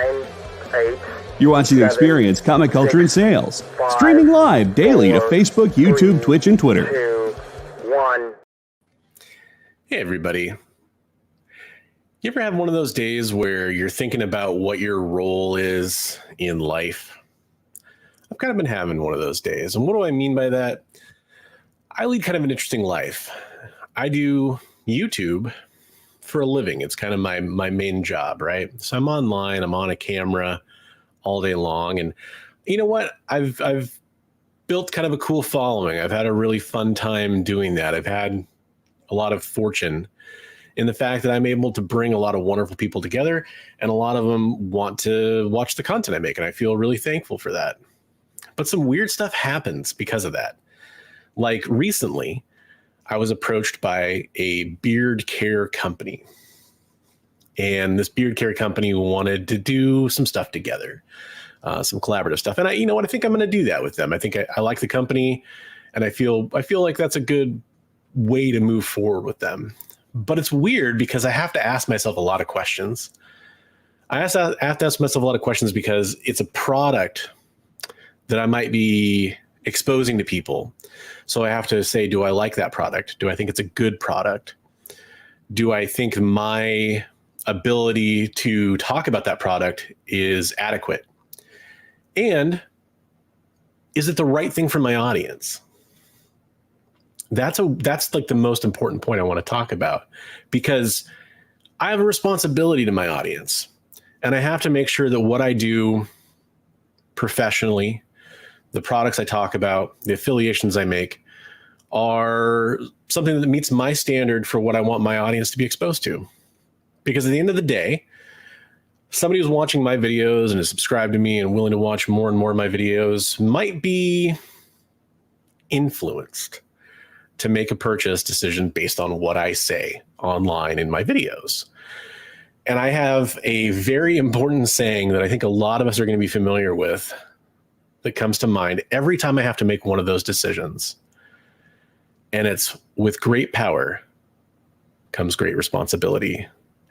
9, 8. You're watching the Experience Comic Culture and Sales, streaming live daily to Facebook, YouTube, Twitch, and Twitter. 2, 1. Hey, everybody. You ever have one of those days where you're thinking about what your role is in life? I've kind of been having one of those days. And what do I mean by that? I lead kind of an interesting life. I do YouTube for a living. It's kind of my main job, right? So I'm online, I'm on a camera all day long. And you know what? I've built kind of a cool following. I've had a really fun time doing that. I've had a lot of fortune in the fact that I'm able to bring a lot of wonderful people together, and a lot of them want to watch the content I make. And I feel really thankful for that. But some weird stuff happens because of that. Like recently, I was approached by a beard care company. And this beard care company wanted to do some stuff together, some collaborative stuff. And I think I'm going to do that with them. I think I like the company, and I feel like that's a good way to move forward with them. But it's weird because I have to ask myself a lot of questions. I have to ask myself a lot of questions because it's a product that I might be exposing to people. So I have to say, do I like that product? Do I think it's a good product? Do I think my ability to talk about that product is adequate? And is it the right thing for my audience? That's like the most important point I want to talk about, because I have a responsibility to my audience, and I have to make sure that what I do professionally, the products I talk about, the affiliations I make, are something that meets my standard for what I want my audience to be exposed to. Because at the end of the day, somebody who's watching my videos and is subscribed to me and willing to watch more and more of my videos might be influenced to make a purchase decision based on what I say online in my videos. And I have a very important saying that I think a lot of us are going to be familiar with that comes to mind every time I have to make one of those decisions. And it's, with great power comes great responsibility.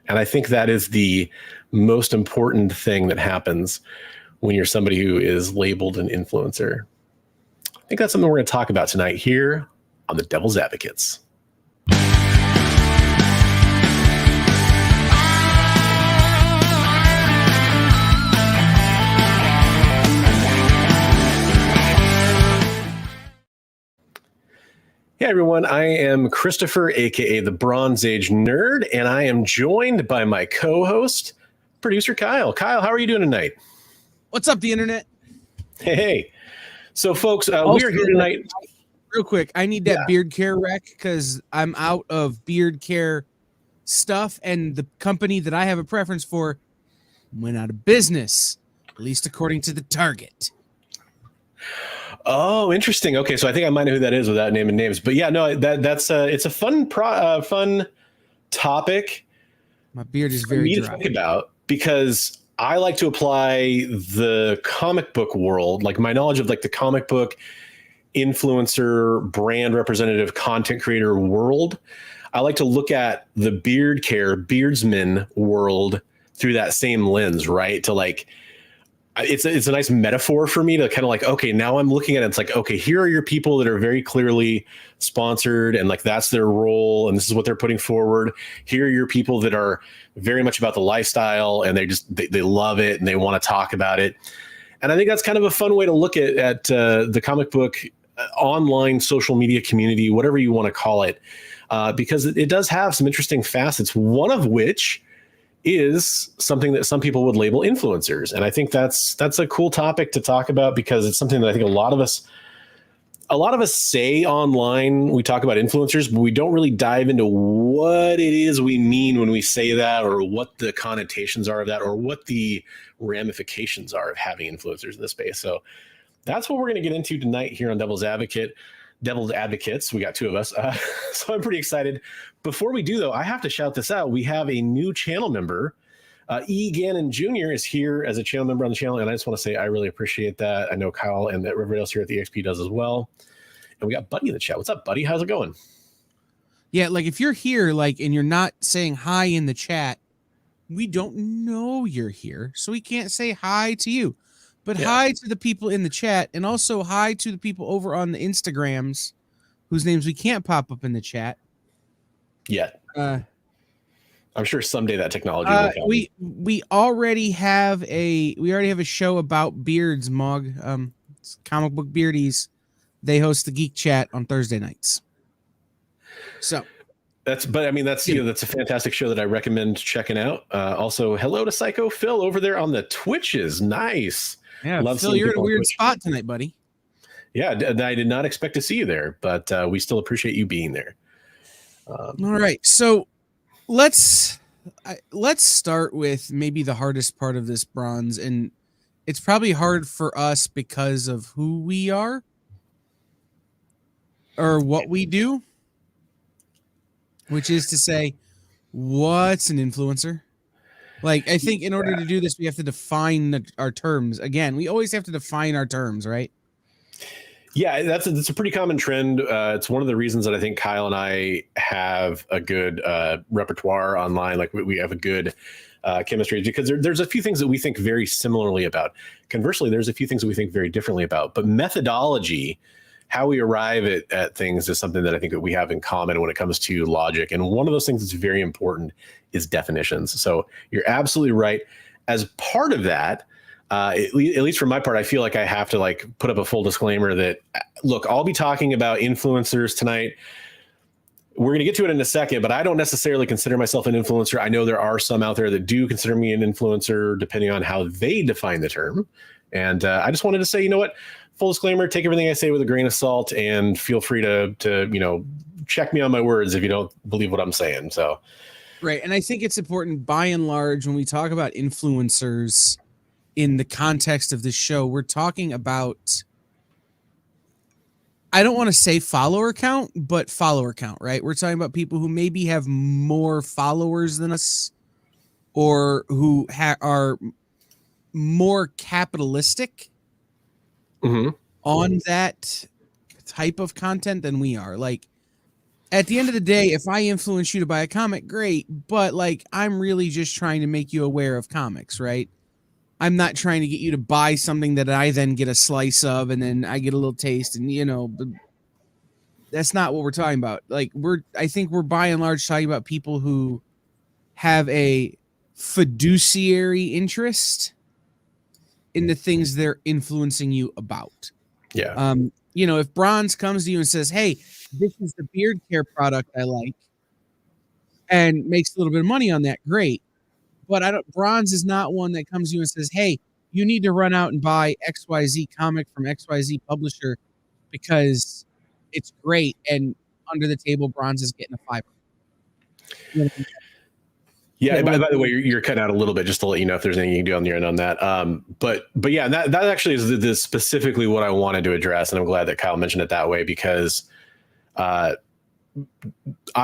And I think that is the most important thing that happens when you're somebody who is labeled an influencer. I think that's something we're going to talk about tonight here on The Devil's Advocates. Hey everyone, I am Christopher, aka the Bronze Age Nerd, and I am joined by my co-host, producer Kyle. Kyle, how are you doing tonight? What's up, the internet? Hey. So folks, we are here tonight. Real quick, I need that beard care rec because I'm out of beard care stuff, and the company that I have a preference for went out of business, at least according to the Target. Oh, interesting. Okay, so I think I might know who that is without naming names. But yeah, no, that's it's a fun topic. My beard is very dry. To think about, because I like to apply the comic book world, like my knowledge of like the comic book influencer, brand representative, content creator world. I like to look at the beard care, beardsman world through that same lens, right? To like, it's a nice metaphor for me to kind of like, okay, now I'm looking at it. It's like, okay, here are your people that are very clearly sponsored, and like that's their role, and this is what they're putting forward. Here are your people that are very much about the lifestyle, and they love it and they want to talk about it. And I think that's kind of a fun way to look at the comic book online social media community, whatever you want to call it, because it does have some interesting facets, one of which is something that some people would label influencers. And I think that's a cool topic to talk about, because it's something that I think a lot of us say online. We talk about influencers, but we don't really dive into what it is we mean when we say that, or what the connotations are of that, or what the ramifications are of having influencers in this space. So that's what we're going to get into tonight here on Devil's Advocates. We got two of us. So I'm pretty excited. Before we do, though, I have to shout this out. We have a new channel member. E. Gannon Jr. is here as a channel member on the channel, and I just want to say I really appreciate that. I know Kyle and everybody else here at the EXP does as well. And we got Buddy in the chat. What's up, Buddy? How's it going? Yeah, like if you're here, like, and you're not saying hi in the chat, we don't know you're here, so we can't say hi to you. But Yeah. hi to the people in the chat, and also hi to the people over on the Instagrams whose names we can't pop up in the chat. Yet. Uh, I'm sure someday that technology will come. we already have a show about beards, Mog. It's Comic Book Beardies. They host the Geek Chat on Thursday nights. So That's a fantastic show that I recommend checking out. Also, hello to Psycho Phil over there on the Twitches. Nice. yeah, Love Phil, seeing you're in a people on weird Twitch. spot tonight, buddy. Yeah, I did not expect to see you there, but we still appreciate you being there. All right, so let's start with maybe the hardest part of this, Bronze, and it's probably hard for us because of who we are or what we do, which is to say, what's an influencer? Like, I think in order to do this, we have to define our terms. Again, we always have to define our terms, right? Yeah, that's a pretty common trend. It's one of the reasons that I think Kyle and I have a good repertoire online. Like we have a good chemistry, because there's a few things that we think very similarly about. Conversely, there's a few things that we think very differently about. But methodology, how we arrive at things, is something that I think that we have in common when it comes to logic. And one of those things that's very important is definitions. So you're absolutely right. As part of that, at least for my part, I feel like I have to like put up a full disclaimer that, look, I'll be talking about influencers tonight. We're going to get to it in a second, but I don't necessarily consider myself an influencer. I know there are some out there that do consider me an influencer, depending on how they define the term. And I just wanted to say, you know what, full disclaimer, take everything I say with a grain of salt, and feel free to check me on my words if you don't believe what I'm saying. So, right. And I think it's important, by and large, when we talk about influencers in the context of this show, we're talking about, I don't want to say follower count, but follower count, right? We're talking about people who maybe have more followers than us, or who are more capitalistic on that type of content than we are. Like, at the end of the day, if I influence you to buy a comic, great, but like, I'm really just trying to make you aware of comics, right? I'm not trying to get you to buy something that I then get a slice of and then I get a little taste, and but that's not what we're talking about. Like, I think we're by and large talking about people who have a fiduciary interest in the things they're influencing you about. yeah. If Bronze comes to you and says, "Hey, this is the beard care product I like," and makes a little bit of money on that, great. But Bronze is not one that comes to you and says, "Hey, you need to run out and buy XYZ comic from XYZ publisher because it's great." And under the table, Bronze is getting a fiver. Yeah. By the way, you're cutting out a little bit, just to let you know if there's anything you can do on your end on that. But yeah, that actually is this specifically what I wanted to address, and I'm glad that Kyle mentioned it that way, because I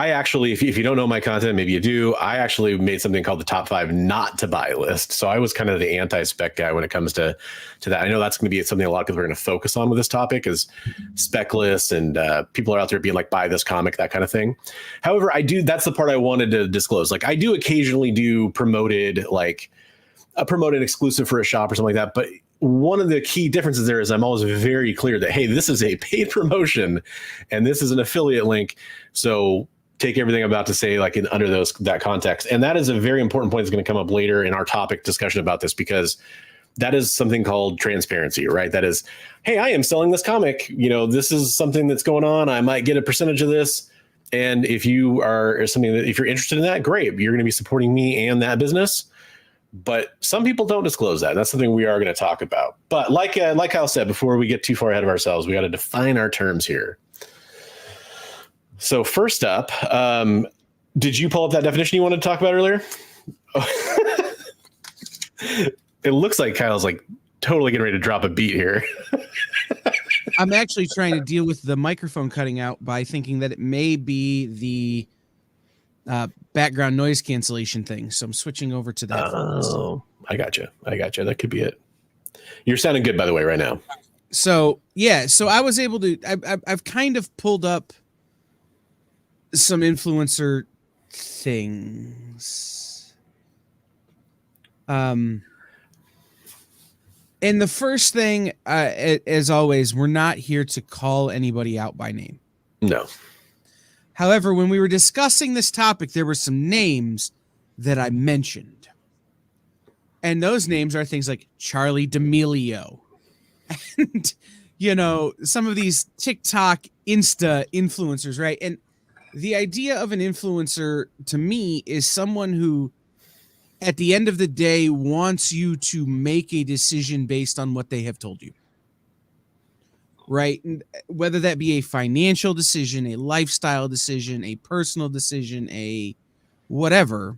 actually, if you don't know my content, maybe you do, I actually made something called the top 5 not to buy list. So I was kind of the anti-spec guy when it comes to that. I know that's going to be something a lot of people are going to focus on with this topic, is spec lists, and people are out there being like, buy this comic, that kind of thing. However, that's the part I wanted to disclose. Like, I do occasionally do promoted exclusive for a shop or something like that. But one of the key differences there is I'm always very clear that, hey, this is a paid promotion and this is an affiliate link. So take everything I'm about to say like under that context. And that is a very important point that's going to come up later in our topic discussion about this, because that is something called transparency, right? That is, hey, I am selling this comic. This is something that's going on. I might get a percentage of this. And if if you're interested in that, great. You're going to be supporting me and that business. But some people don't disclose that. That's something we are going to talk about. But like Kyle said, before we get too far ahead of ourselves, we got to define our terms here. So first up, did you pull up that definition you wanted to talk about earlier? It looks like Kyle's like totally getting ready to drop a beat here. I'm actually trying to deal with the microphone cutting out by thinking that it may be the background noise cancellation thing. So I'm switching over to that. Oh, I gotcha. That could be it. You're sounding good, by the way, right now. So yeah, so I was able to, I've kind of pulled up some influencer things. And the first thing, as always, we're not here to call anybody out by name. No. However, when we were discussing this topic, there were some names that I mentioned. And those names are things like Charlie D'Amelio and, some of these TikTok, Insta influencers, right? And the idea of an influencer to me is someone who, at the end of the day, wants you to make a decision based on what they have told you. Right? And whether that be a financial decision, a lifestyle decision, a personal decision, a whatever,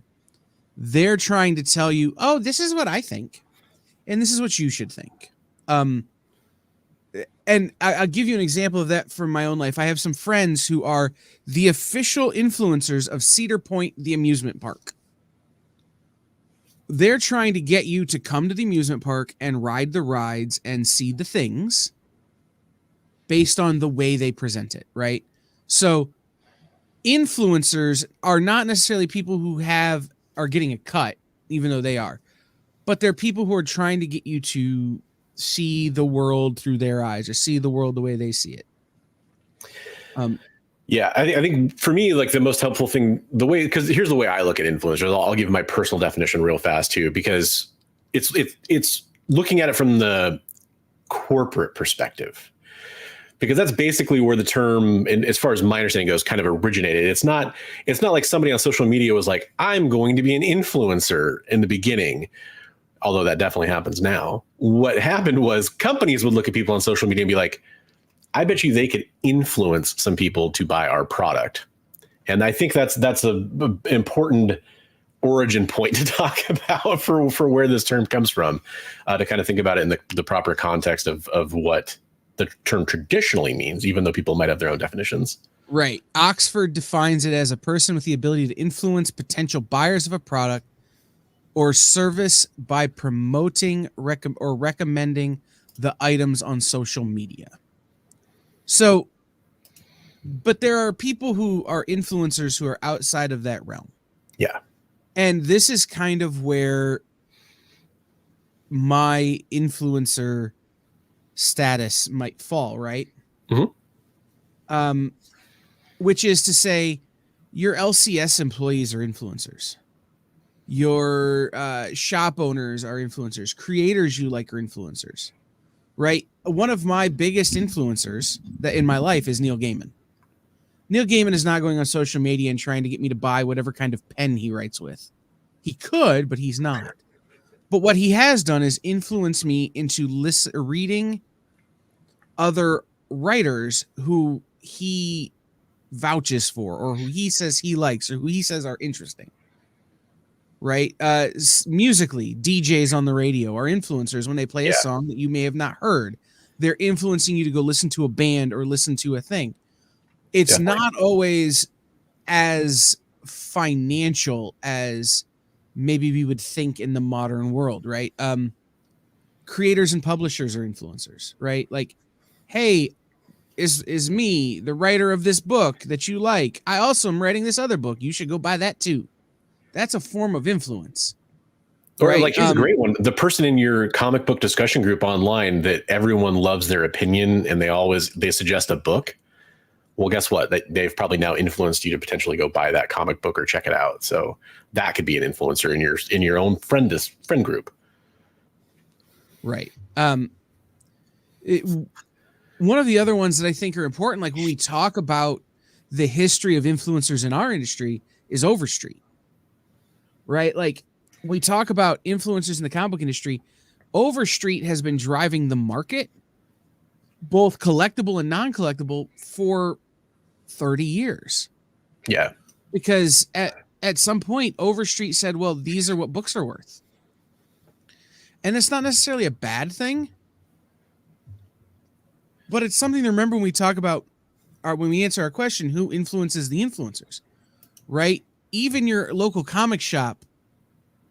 they're trying to tell you, oh, this is what I think, and this is what you should think. And I'll give you an example of that from my own life. I have some friends who are the official influencers of Cedar Point, the amusement park. They're trying to get you to come to the amusement park and ride the rides and see the things based on the way they present it, right? So influencers are not necessarily people who are getting a cut, even though they are, but they're people who are trying to get you to see the world through their eyes or see the world the way they see it. Yeah, I think for me, like the most helpful thing, because here's the way I look at influencers. I'll give my personal definition real fast too, because it's looking at it from the corporate perspective, because that's basically where the term, and as far as my understanding goes, kind of originated. It's not like somebody on social media was like, I'm going to be an influencer in the beginning, although that definitely happens now. What happened was companies would look at people on social media and be like, I bet you they could influence some people to buy our product. And I think that's a important origin point to talk about for where this term comes from, to kind of think about it in the proper context of what the term traditionally means, even though people might have their own definitions. Right. Oxford defines it as a person with the ability to influence potential buyers of a product or service by promoting or recommending the items on social media. So, but there are people who are influencers who are outside of that realm. Yeah. And this is kind of where my influencer status might fall, right? Mm-hmm. Which is to say, your LCS employees are influencers. Your shop owners are influencers. Creators you like are influencers, right? One of my biggest influencers that in my life is Neil Gaiman. Neil Gaiman is not going on social media and trying to get me to buy whatever kind of pen he writes with. He could, but he's not. But what he has done is influence me into reading other writers who he vouches for, or who he says he likes, or who he says are interesting. Right? Musically, DJs on the radio are influencers when they play a song that you may have not heard. They're influencing you to go listen to a band or listen to a thing. It's not always as financial as maybe we would think in the modern world, right? Creators and publishers are influencers, right? Like, hey, is me the writer of this book that you like? I also am writing this other book. You should go buy that too. That's a form of influence. Or right? like, here's a great one. The person in your comic book discussion group online that everyone loves their opinion and they suggest a book. Well, guess what? They've probably now influenced you to potentially go buy that comic book or check it out. So that could be an influencer in your own friend group. Right. One of the other ones that I think are important, like when we talk about the history of influencers in our industry, is Overstreet. Right? Like, we talk about influencers in the comic book industry. Overstreet has been driving the market, both collectible and non-collectible, for 30 years. Yeah. Because at some point, Overstreet said, well, these are what books are worth. And it's not necessarily a bad thing, but it's something to remember when we talk about, when we answer our question, who influences the influencers, right? Even your local comic shop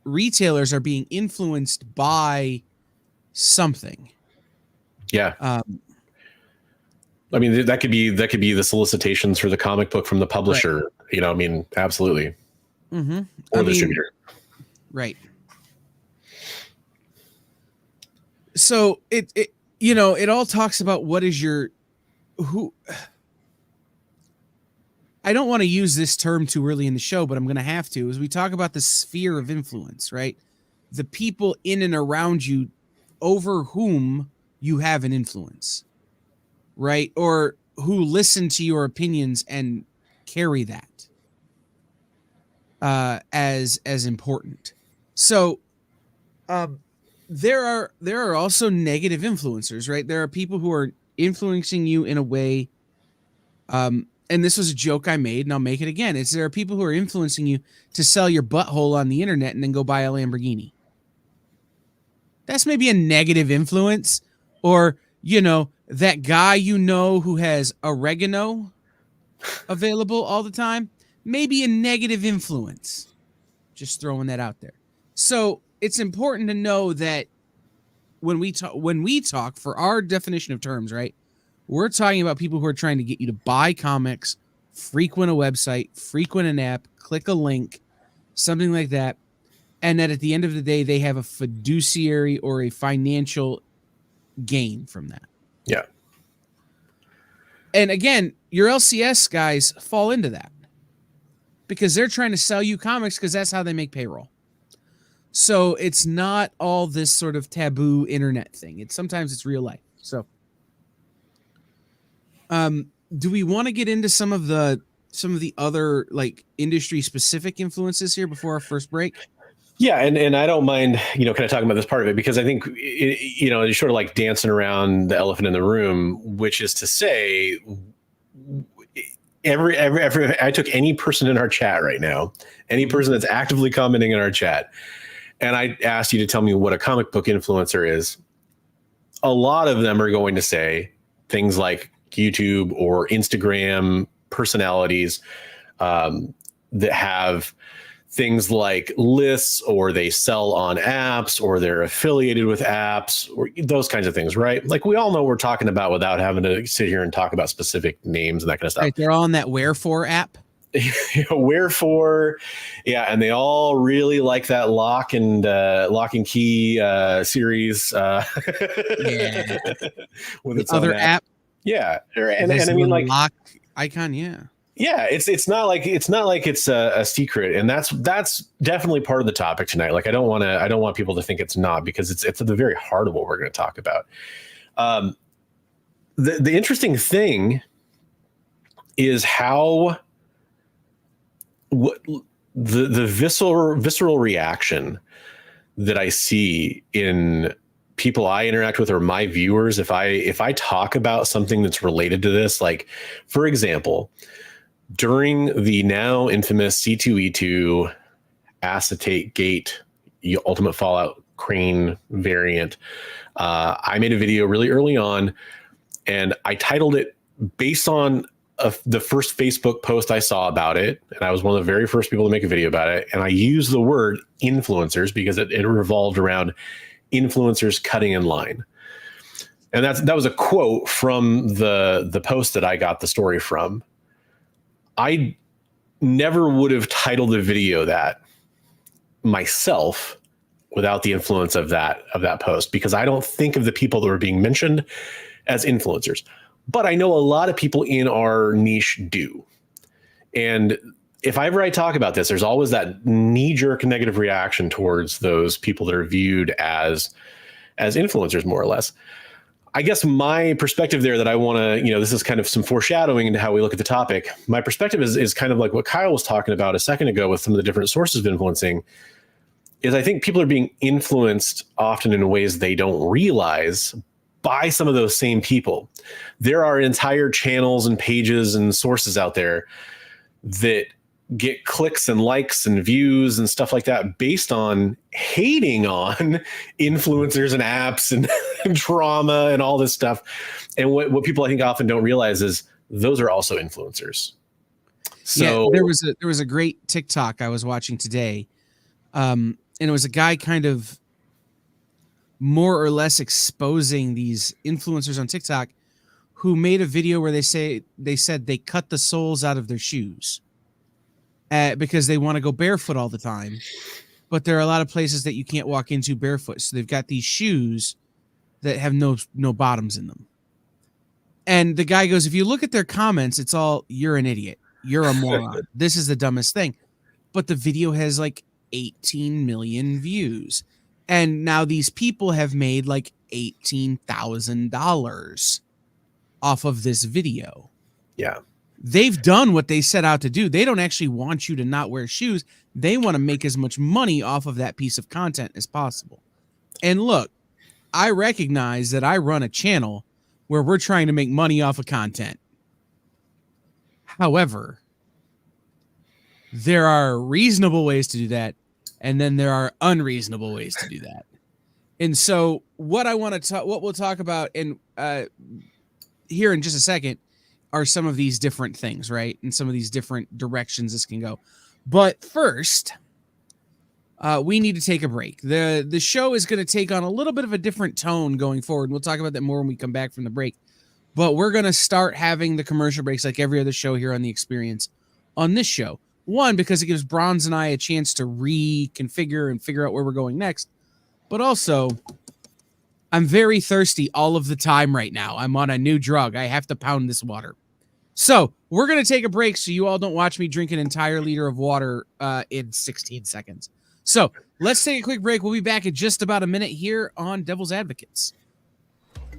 retailers are being influenced by something. Yeah. I mean, that could be the solicitations for the comic book from the publisher. Right. Absolutely. Mm-hmm. Or the distributor. Right. So it it all talks about what is your who. I don't want to use this term too early in the show, but I'm going to have to, as we talk about the sphere of influence, right? The people in and around you over whom you have an influence, right? Or who listen to your opinions and carry that as important. So there are also negative influencers, right? There are people who are influencing you in a way, and this was a joke I made, and I'll make it again. There are people who are influencing you to sell your butthole on the internet and then go buy a Lamborghini. That's maybe a negative influence. Or, that guy who has oregano available all the time, maybe a negative influence. Just throwing that out there. So it's important to know that when we talk for our definition of terms, right? We're talking about people who are trying to get you to buy comics, frequent a website, frequent an app, click a link, something like that. And that at the end of the day, they have a fiduciary or a financial gain from that. Yeah. And again, your LCS guys fall into that because they're trying to sell you comics because that's how they make payroll. So it's not all this sort of taboo internet thing. Sometimes it's real life. So do we want to get into some of the other like industry specific influences here before our first break? Yeah, and I don't mind, kind of talking about this part of it because I think, it's sort of like dancing around the elephant in the room, which is to say, every I took any person in our chat right now, any person that's actively commenting in our chat, and I asked you to tell me what a comic book influencer is. A lot of them are going to say things like YouTube or Instagram personalities that have things like lists, or they sell on apps, or they're affiliated with apps, or those kinds of things, right? Like we all know what we're talking about without having to sit here and talk about specific names and that kind of stuff. Right, they're all on that Wherefore app. Wherefore, yeah, and they all really like that lock and key series. Yeah, with the its other app. Yeah, and I mean, like, lock icon. Yeah. Yeah, it's not like it's a secret, and that's definitely part of the topic tonight. Like I don't want people to think it's not, because it's at the very heart of what we're going to talk about. The interesting thing is how the visceral reaction that I see in people I interact with or my viewers if I talk about something that's related to this. Like, for example, during the now infamous C2E2 acetate gate Ultimate Fallout Crane variant, I made a video really early on, and I titled it based on the first Facebook post I saw about it, and I was one of the very first people to make a video about it, and I used the word influencers because it revolved around influencers cutting in line. And that was a quote from the post that I got the story from. I never would have titled the video that myself without the influence of that post, because I don't think of the people that were being mentioned as influencers. But I know a lot of people in our niche do. And if ever I talk about this, there's always that knee-jerk negative reaction towards those people that are viewed as influencers, more or less. I guess my perspective there that I want to, this is kind of some foreshadowing into how we look at the topic. My perspective is kind of like what Kyle was talking about a second ago with some of the different sources of influencing, is I think people are being influenced often in ways they don't realize by some of those same people. There are entire channels and pages and sources out there that get clicks and likes and views and stuff like that based on hating on influencers and apps and drama and all this stuff. And what people I think often don't realize is those are also influencers. So yeah, there was a great TikTok I was watching today. And it was a guy kind of more or less exposing these influencers on TikTok who made a video where they said they cut the soles out of their shoes. Because they want to go barefoot all the time, but there are a lot of places that you can't walk into barefoot. So they've got these shoes that have no bottoms in them. And the guy goes, if you look at their comments, it's all, you're an idiot. You're a moron. This is the dumbest thing. But the video has like 18 million views. And now these people have made like $18,000 off of this video. Yeah. They've done what they set out to do. They don't actually want you to not wear shoes. They want to make as much money off of that piece of content as possible. And look, I recognize that I run a channel where we're trying to make money off of content. However, there are reasonable ways to do that, and then there are unreasonable ways to do that. And so what I want to talk, what we'll talk about in here in just a second are some of these different things, right? And some of these different directions this can go. But first, we need to take a break. The show is going to take on a little bit of a different tone going forward. And we'll talk about that more when we come back from the break. But we're going to start having the commercial breaks like every other show here on The Experience on this show. One, because it gives Bronze and I a chance to reconfigure and figure out where we're going next. But also, I'm very thirsty all of the time right now. I'm on a new drug. I have to pound this water. So we're going to take a break so you all don't watch me drink an entire liter of water in 16 seconds. So let's take a quick break. We'll be back in just about a minute here on Devil's Advocates.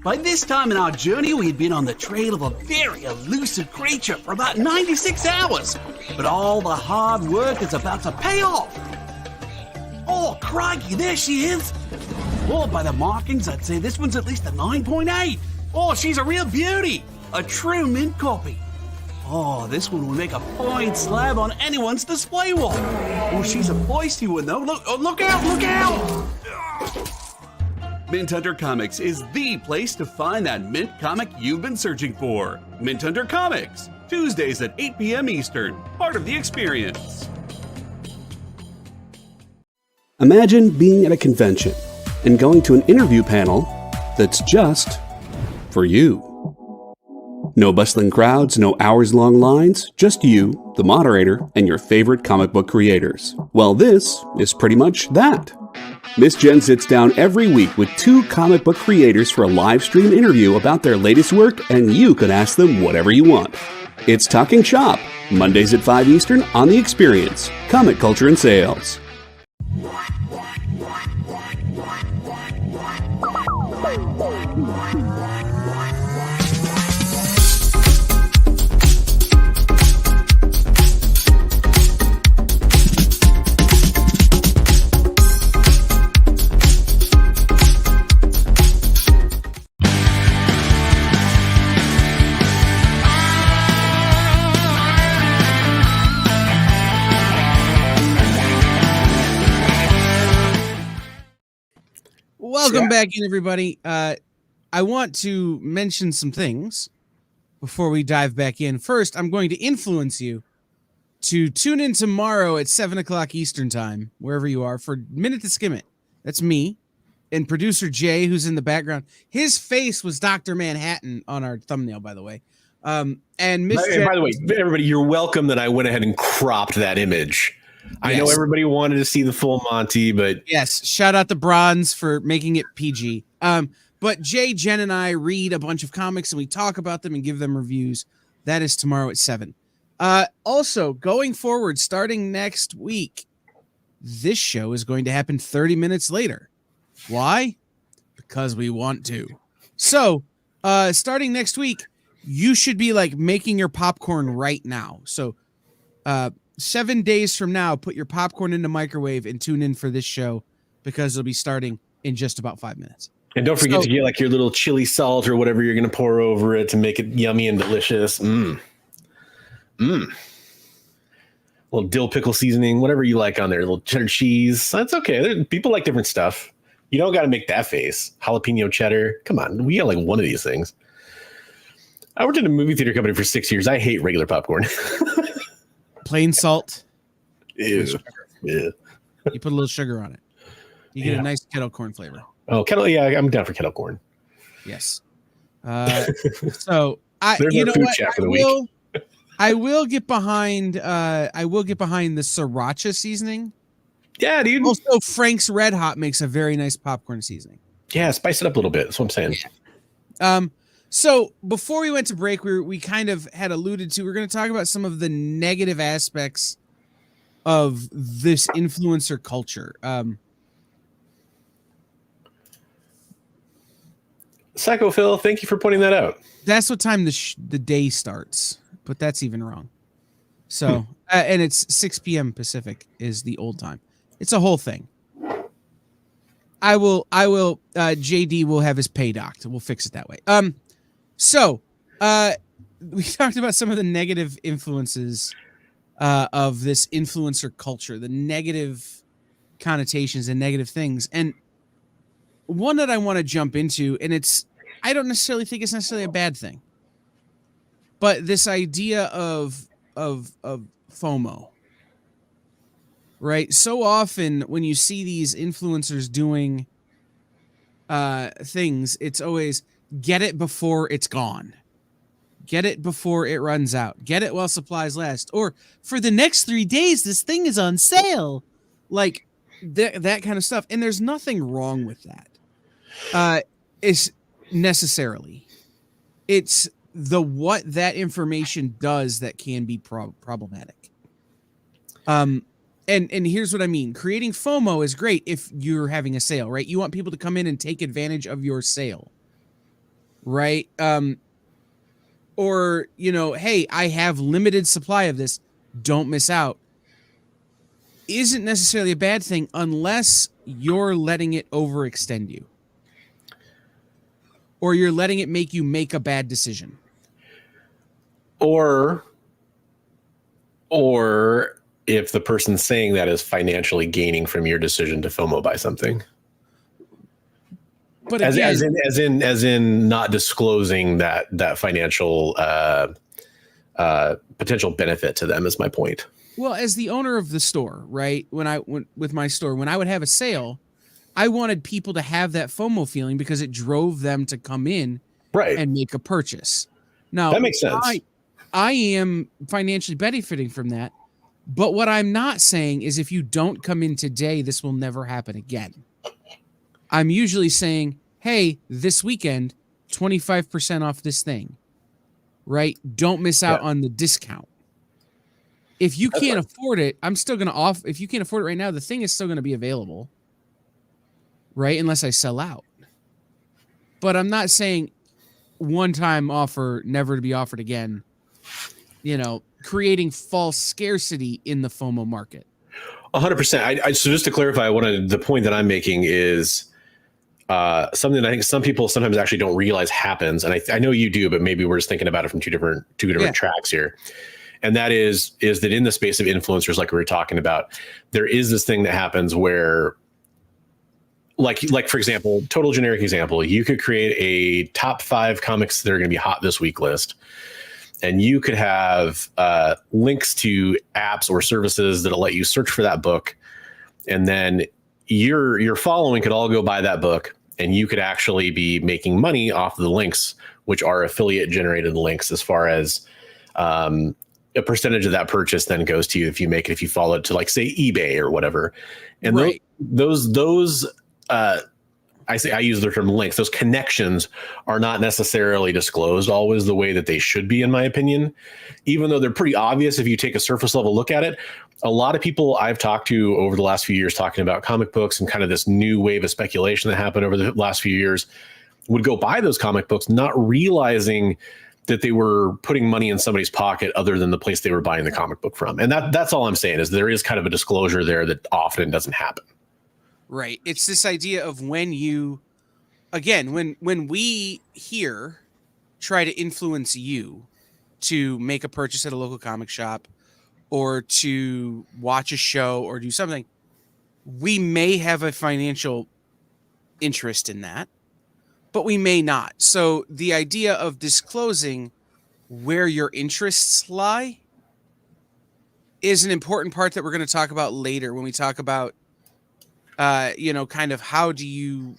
By this time in our journey, we had been on the trail of a very elusive creature for about 96 hours. But all the hard work is about to pay off. Oh, crikey, there she is. Oh, by the markings, I'd say this one's at least a 9.8. Oh, she's a real beauty. A true mint copy. Oh, this one will make a fine slab on anyone's display wall. Oh, she's a feisty one, though. Look out, look out! Mint Hunter Comics is the place to find that mint comic you've been searching for. Mint Hunter Comics, Tuesdays at 8 p.m. Eastern, part of The Experience. Imagine being at a convention and going to an interview panel that's just for you. No bustling crowds, no hours-long lines, just you, the moderator, and your favorite comic book creators. Well, this is pretty much that. Miss Jen sits down every week with 2 comic book creators for a live stream interview about their latest work, and you can ask them whatever you want. It's Talking Shop, Mondays at 5 Eastern on The Experience, Comic Culture and Sales. Welcome back in, everybody. I want to mention some things before we dive back in. First, I'm going to influence you to tune in tomorrow at 7 o'clock Eastern time, wherever you are, for Minute to Skim It. That's me and producer Jay, who's in the background. His face was Dr. Manhattan on our thumbnail, by the way. And Miss Jen, by the way, everybody, you're welcome that I went ahead and cropped that image. I know everybody wanted to see the full Monty, but yes, shout out to Bronze for making it PG. But Jay, Jen, and I read a bunch of comics and we talk about them and give them reviews. That is tomorrow at 7. Also, going forward, starting next week, this show is going to happen 30 minutes later. Why? Because we want to. So, starting next week, you should be like making your popcorn right now. So, 7 days from now, put your popcorn in the microwave and tune in for this show because it'll be starting in just about 5 minutes. And don't forget to get like your little chili salt or whatever you're going to pour over it to make it yummy and delicious. Little dill pickle seasoning, whatever you like on there. A little cheddar cheese. That's okay. People like different stuff. You don't got to make that face. Jalapeno cheddar. Come on. We got like one of these things. I worked in a movie theater company for 6 years. I hate regular popcorn. Plain salt. Ew. Yeah. You put a little sugar on it. You get a nice kettle corn flavor. Oh, kettle. Yeah, I'm down for kettle corn. Yes. So There's you our know food what? chat for the week. I will get behind the sriracha seasoning. Yeah, dude. Also, Frank's Red Hot makes a very nice popcorn seasoning. Yeah, spice it up a little bit. That's what I'm saying. So before we went to break, we kind of had alluded to, we're going to talk about some of the negative aspects of this influencer culture. Psycho Phil, thank you for pointing that out. That's what time the day starts, but that's even wrong. So, and it's 6 p.m. Pacific is the old time. It's a whole thing. I will, JD will have his pay docked. We'll fix it that way. So, we talked about some of the negative influences of this influencer culture, the negative connotations and negative things. And one that I want to jump into, and I don't necessarily think it's necessarily a bad thing, but this idea of FOMO, right? So often when you see these influencers doing things, it's always get it before it's gone. Get it before it runs out. Get it while supplies last. Or for the next 3 days, this thing is on sale. Like that kind of stuff. And there's nothing wrong with that. It's necessarily. It's what that information does that can be problematic. And here's what I mean. Creating FOMO is great if you're having a sale, right? You want people to come in and take advantage of your sale, right? Or, hey, I have limited supply of this. Don't miss out. Isn't necessarily a bad thing unless you're letting it overextend you. Or you're letting it make you make a bad decision. Or if the person saying that is financially gaining from your decision to FOMO buy something. But again, as in not disclosing that financial potential benefit to them is my point. Well, as the owner of the store, right? When I went with my store, when I would have a sale, I wanted people to have that FOMO feeling because it drove them to come in and make a purchase. Now, that makes sense. I am financially benefiting from that. But what I'm not saying is if you don't come in today, this will never happen again. I'm usually saying, hey, this weekend, 25% off this thing, right? Don't miss out on the discount. If you can't afford it, I'm still going to offer. If you can't afford it right now, the thing is still going to be available, right? Unless I sell out. But I'm not saying one-time offer, never to be offered again, creating false scarcity in the FOMO market. 100%. So just to clarify, the point that I'm making is something that I think some people sometimes actually don't realize happens. And I know you do, but maybe we're just thinking about it from two different tracks here. And that is that in the space of influencers, like we were talking about, there is this thing that happens where, like for example, total generic example, you could create a top 5 comics that are going to be hot this week list. And you could have links to apps or services that'll let you search for that book. And then your following could all go buy that book. And you could actually be making money off of the links, which are affiliate generated links, as far as a percentage of that purchase then goes to you if you follow it to, like, say, eBay or whatever. And those I use the term links. Those connections are not necessarily disclosed always the way that they should be, in my opinion, even though they're pretty obvious if you take a surface level look at it. A lot of people I've talked to over the last few years talking about comic books and kind of this new wave of speculation that happened over the last few years would go buy those comic books, not realizing that they were putting money in somebody's pocket other than the place they were buying the comic book from. And that's all I'm saying, is there is kind of a disclosure there that often doesn't happen. Right. It's this idea of when we here try to influence you to make a purchase at a local comic shop or to watch a show or do something, we may have a financial interest in that, but we may not. So the idea of disclosing where your interests lie is an important part that we're going to talk about later when we talk about kind of how do you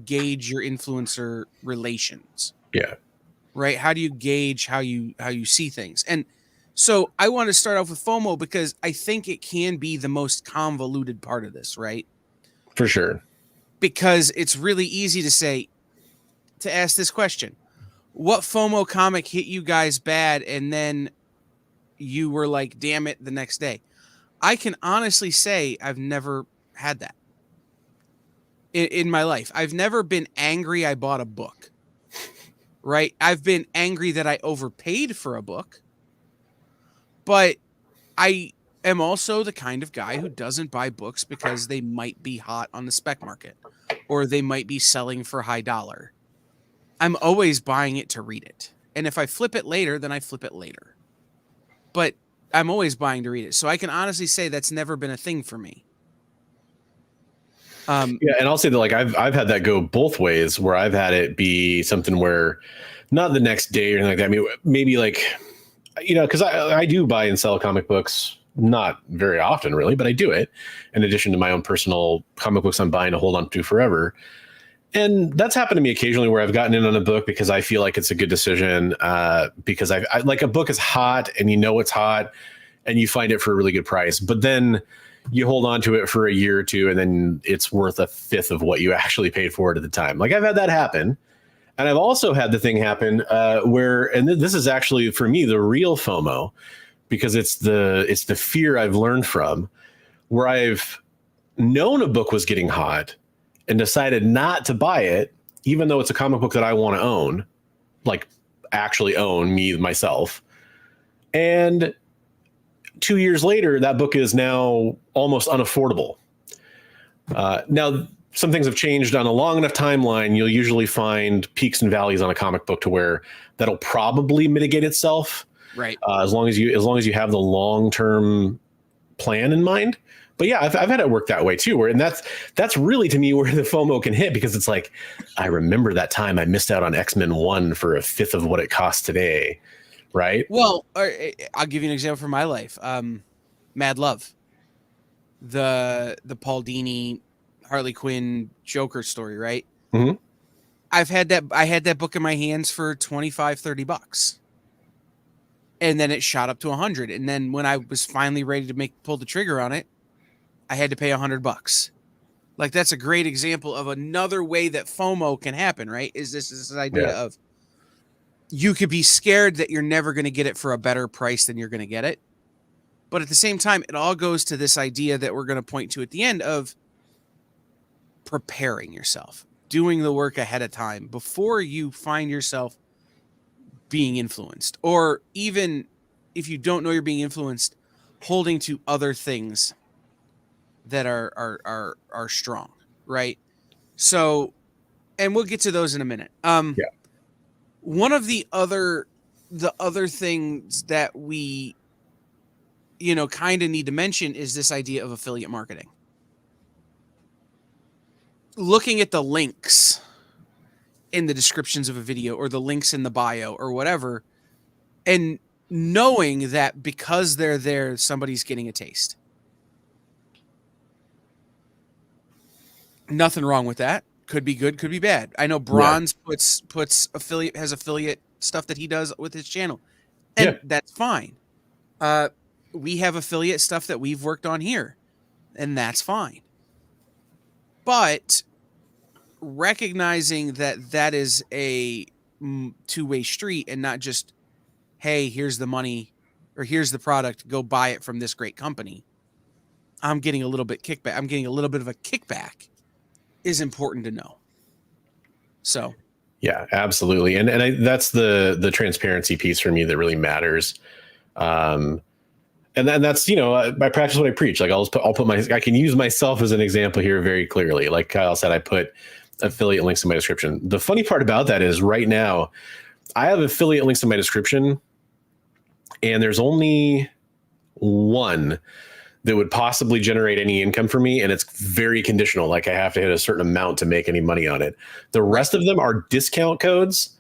gauge your influencer relations? Yeah. Right. How do you gauge how you see things? And so I want to start off with FOMO because I think it can be the most convoluted part of this, right? For sure. because it's really easy to ask this question. What FOMO comic hit you guys bad and then you were like, damn it, the next day? I can honestly say I've never had that in my life. I've never been angry I bought a book, right? I've been angry that I overpaid for a book, but I am also the kind of guy who doesn't buy books because they might be hot on the spec market or they might be selling for high dollar. I'm always buying it to read it. And if I flip it later, then I flip it later. But I'm always buying to read it. So I can honestly say that's never been a thing for me. Yeah, and I'll say that like I've had that go both ways, where I've had it be something where not the next day or anything like that. I mean, maybe like, you know, because I do buy and sell comic books, not very often really, but I do it in addition to my own personal comic books I'm buying to hold on to forever. And that's happened to me occasionally where I've gotten in on a book because I feel like it's a good decision, because I like a book is hot and you know it's hot and you find it for a really good price, but then you hold on to it for a year or two and then it's worth a fifth of what you actually paid for it at the time. Like I've had that happen. And I've also had the thing happen where, and this is actually for me, the real FOMO, because it's the fear I've learned from, where I've known a book was getting hot and decided not to buy it, even though it's a comic book that I want to own, like actually own me, myself. And 2 years later, that book is now almost unaffordable. Now, some things have changed on a long enough timeline. You'll usually find peaks and valleys on a comic book to where that'll probably mitigate itself. Right. As long as you have the long-term plan in mind. But yeah, I've had it work that way too, and that's really to me where the FOMO can hit, because it's like, I remember that time I missed out on X-Men 1 for a fifth of what it costs today. Right. Well, I'll give you an example from my life. Mad Love, the Paul Dini, Harley Quinn, Joker story. Right. Mm-hmm. I had that book in my hands for $25-$30. And then it shot up to 100. And then when I was finally ready to pull the trigger on it, I had to pay $100. Like, that's a great example of another way that FOMO can happen, right? Is this idea of you could be scared that you're never going to get it for a better price than you're going to get it. But at the same time, it all goes to this idea that we're going to point to at the end of preparing yourself, doing the work ahead of time before you find yourself being influenced, or even if you don't know you're being influenced, holding to other things that are strong, right? So, and we'll get to those in a minute. One of the other things that we, kind of need to mention is this idea of affiliate marketing. Looking at the links in the descriptions of a video or the links in the bio or whatever, and knowing that because they're there, somebody's getting a taste. Nothing wrong with that. Could be good, could be bad. I know Bronze puts affiliate stuff that he does with his channel, and that's fine. We have affiliate stuff that we've worked on here, and that's fine. But recognizing that is a two-way street and not just, hey, here's the money or here's the product, go buy it from this great company. I'm getting a little bit kickback. I'm getting a little bit of a kickback is important to know. So. Yeah, absolutely. And that's the transparency piece for me that really matters. And then that's, I practice what I preach. Like I'll put I can use myself as an example here very clearly. Like Kyle said, I put affiliate links in my description. The funny part about that is right now I have affiliate links in my description and there's only one that would possibly generate any income for me. And it's very conditional. Like I have to hit a certain amount to make any money on it. The rest of them are discount codes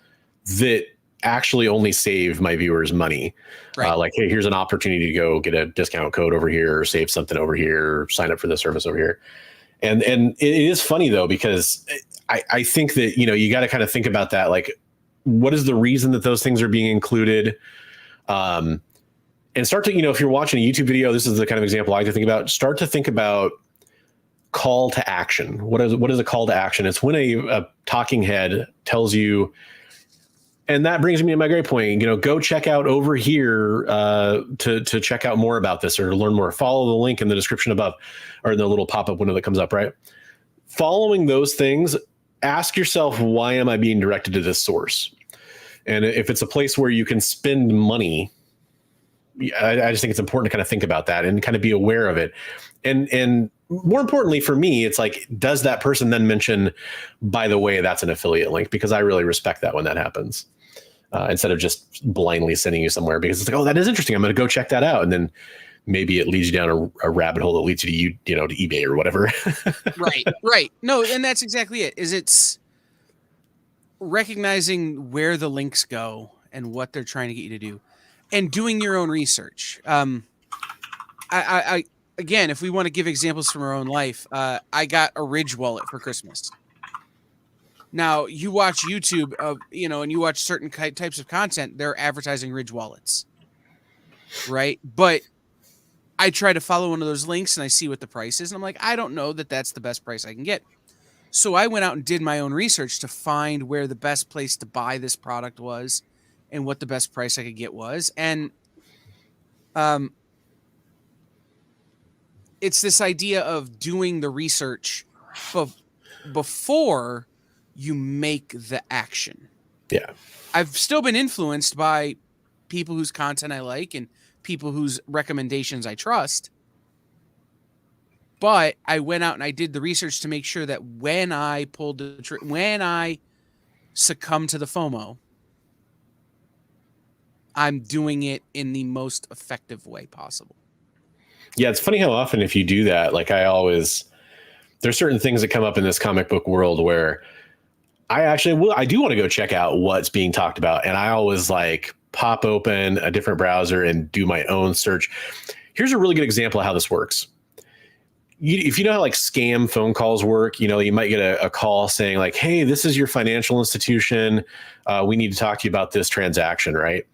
that actually only save my viewers money. Right. Like, hey, here's an opportunity to go get a discount code over here, or save something over here, or sign up for the service over here. And it is funny though, because I think that, you got to kind of think about that. Like, what is the reason that those things are being included? And start to, if you're watching a YouTube video, this is the kind of example I like to think about. Start to think about, call to action. What is a call to action? It's when a talking head tells you, and that brings me to my great point, go check out over here to check out more about this or to learn more. Follow the link in the description above or in the little pop-up window that comes up, right? Following those things, ask yourself, why am I being directed to this source? And if it's a place where you can spend money, I just think it's important to kind of think about that and kind of be aware of it. And more importantly for me, it's like, does that person then mention, by the way, that's an affiliate link? Because I really respect that when that happens. Instead of just blindly sending you somewhere, because it's like, oh, that is interesting, I'm going to go check that out. And then maybe it leads you down a rabbit hole that leads you to, to eBay or whatever. Right. No, and that's exactly it. It's recognizing where the links go and what they're trying to get you to do and doing your own research. I again, if we want to give examples from our own life, I got a Ridge wallet for Christmas. Now, you watch YouTube, and you watch certain types of content, they're advertising Ridge wallets, right? But I try to follow one of those links and I see what the price is. And I'm like, I don't know that that's the best price I can get. So I went out and did my own research to find where the best place to buy this product was and what the best price I could get was. And it's this idea of doing the research before you make the action. Yeah. I've still been influenced by people whose content I like and people whose recommendations I trust. But I went out and I did the research to make sure that when I pulled when I succumb to the FOMO, I'm doing it in the most effective way possible. Yeah, it's funny how often if you do that, like there's certain things that come up in this comic book world where I do want to go check out what's being talked about. And I always pop open a different browser and do my own search. Here's a really good example of how this works. If you know how scam phone calls work, you might get a call saying hey, this is your financial institution. We need to talk to you about this transaction, right?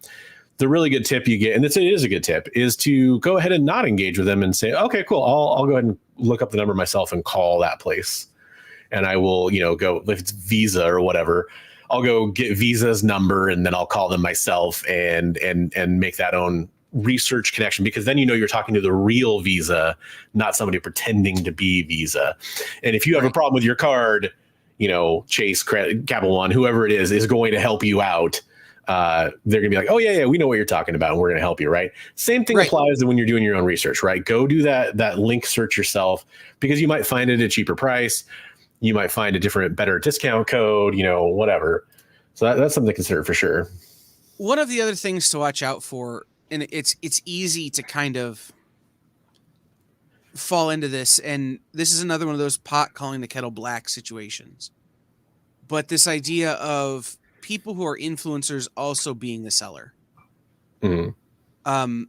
The really good tip you get, and it is a good tip, is to go ahead and not engage with them and say, okay, cool. I'll go ahead and look up the number myself and call that place. And I will, go, if it's Visa or whatever, I'll go get Visa's number and then I'll call them myself and make that own research connection, because then you're talking to the real Visa, not somebody pretending to be Visa. And if you have a problem with your card, Chase, Capital One, whoever it is going to help you out. They're going to be like, oh, yeah, we know what you're talking about, and we're going to help you, right? Same thing applies to when you're doing your own research, right? Go do that link search yourself, because you might find it at a cheaper price. You might find a better discount code, whatever. So that's something to consider for sure. One of the other things to watch out for, and it's easy to kind of fall into this, and this is another one of those pot calling the kettle black situations. But this idea of people who are influencers also being the seller. Mm-hmm.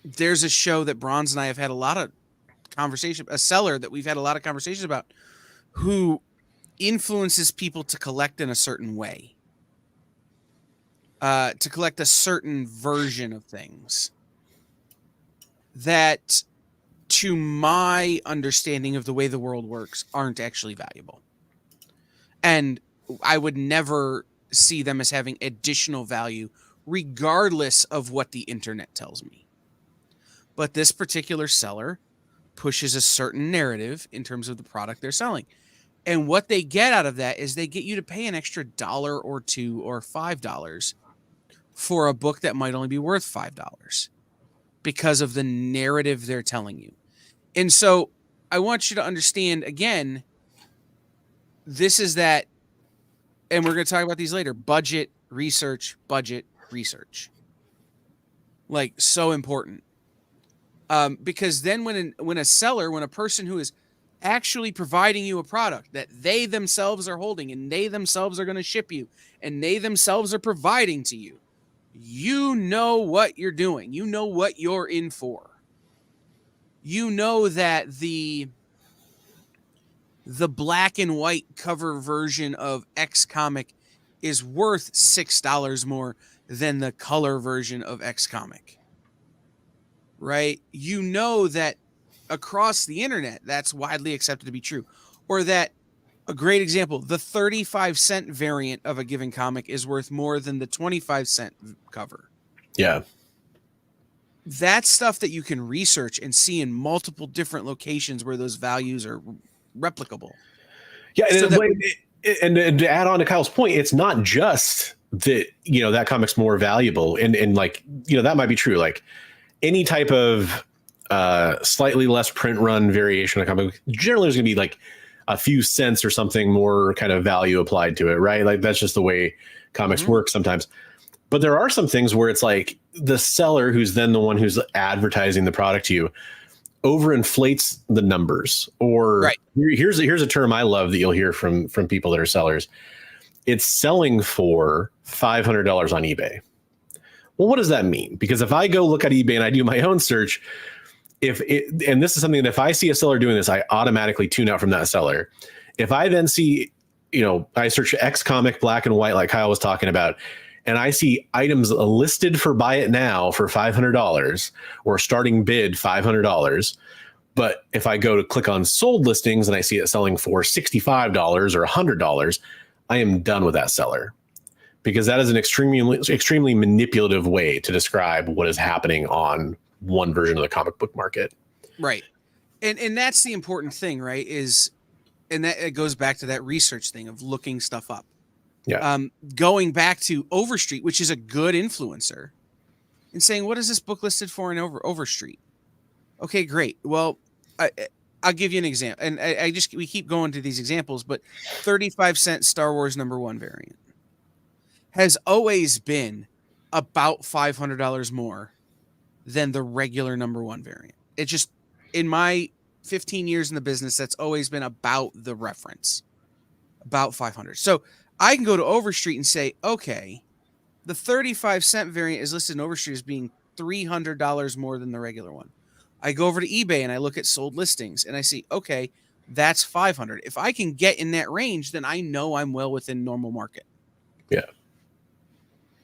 There's a show that Bronze and I have had a lot of conversation, a seller that we've had a lot of conversations about, who influences people to collect in a certain way, to collect a certain version of things that, to my understanding of the way the world works, aren't actually valuable. And I would never see them as having additional value, regardless of what the internet tells me. But this particular seller pushes a certain narrative in terms of the product they're selling. And what they get out of that is they get you to pay an extra $1 or $2 or $5 for a book that might only be worth $5 because of the narrative they're telling you. And so I want you to understand, again, this is that, and we're going to talk about these later, budget research. So important. Because then when a person who is actually providing you a product that they themselves are holding and they themselves are going to ship you and they themselves are providing to you, you know what you're doing. You know what you're in for. You know that the black and white cover version of X comic is worth $6 more than the color version of X comic. Right? You know that across the internet, that's widely accepted to be true. Or that, a great example, the 35-cent variant of a given comic is worth more than the 25-cent cover. Yeah. That's stuff that you can research and see in multiple different locations where those values are replicable. Yeah, and, So and to add on to Kyle's point, it's not just that, that comic's more valuable. And like, that might be true. Like any type of slightly less print run variation of comic, generally there's going to be like a few cents or something more kind of value applied to it, right? Like that's just the way comics work sometimes. But there are some things where it's like the seller, who's then the one who's advertising the product to you, overinflates the numbers. Or here's a term I love that you'll hear from people that are sellers. It's selling for $500 on eBay. Well, what does that mean? Because if I go look at eBay and I do my own search, and this is something that if I see a seller doing this, I automatically tune out from that seller. If I then see, I search X comic black and white, like Kyle was talking about, and I see items listed for buy it now for $500 or starting bid $500. But if I go to click on sold listings and I see it selling for $65 or $100, I am done with that seller, because that is an extremely manipulative way to describe what is happening on one version of the comic book market. Right. And that's the important thing, right? And that it goes back to that research thing of looking stuff up. Yeah. Going back to Overstreet, which is a good influencer, and saying, what is this book listed for in Overstreet? Okay, great. Well, I'll give you an example. And we keep going to these examples, but 35-cent Star Wars #1 variant has always been about $500 more than the regular #1 variant. It just, in my 15 years in the business, that's always been about the reference, about 500. So I can go to Overstreet and say, okay, the 35-cent variant is listed in Overstreet as being $300 more than the regular one. I go over to eBay and I look at sold listings and I see, okay, that's 500. If I can get in that range, then I know I'm well within normal market. Yeah.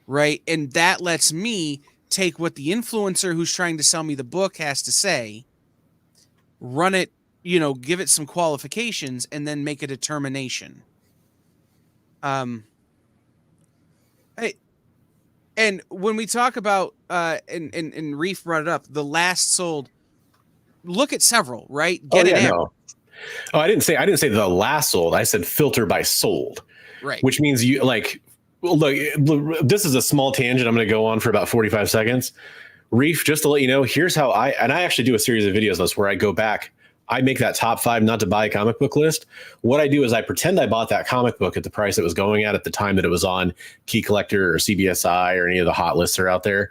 Right. And that lets me take what the influencer who's trying to sell me the book has to say, run it, give it some qualifications, and then make a determination. And when we talk about, and Reef brought it up, the last sold, look at several, right? No. Oh, I didn't say the last sold. I said filter by sold, right? Which means you like, look, this is a small tangent I'm going to go on for about 45 seconds. Reef, just to let you know, here's how I actually do a series of videos on this where I go back. I make that top 5 not to buy comic book list. What I do is I pretend I bought that comic book at the price it was going at the time that it was on Key Collector or CBSI or any of the hot lists that are out there.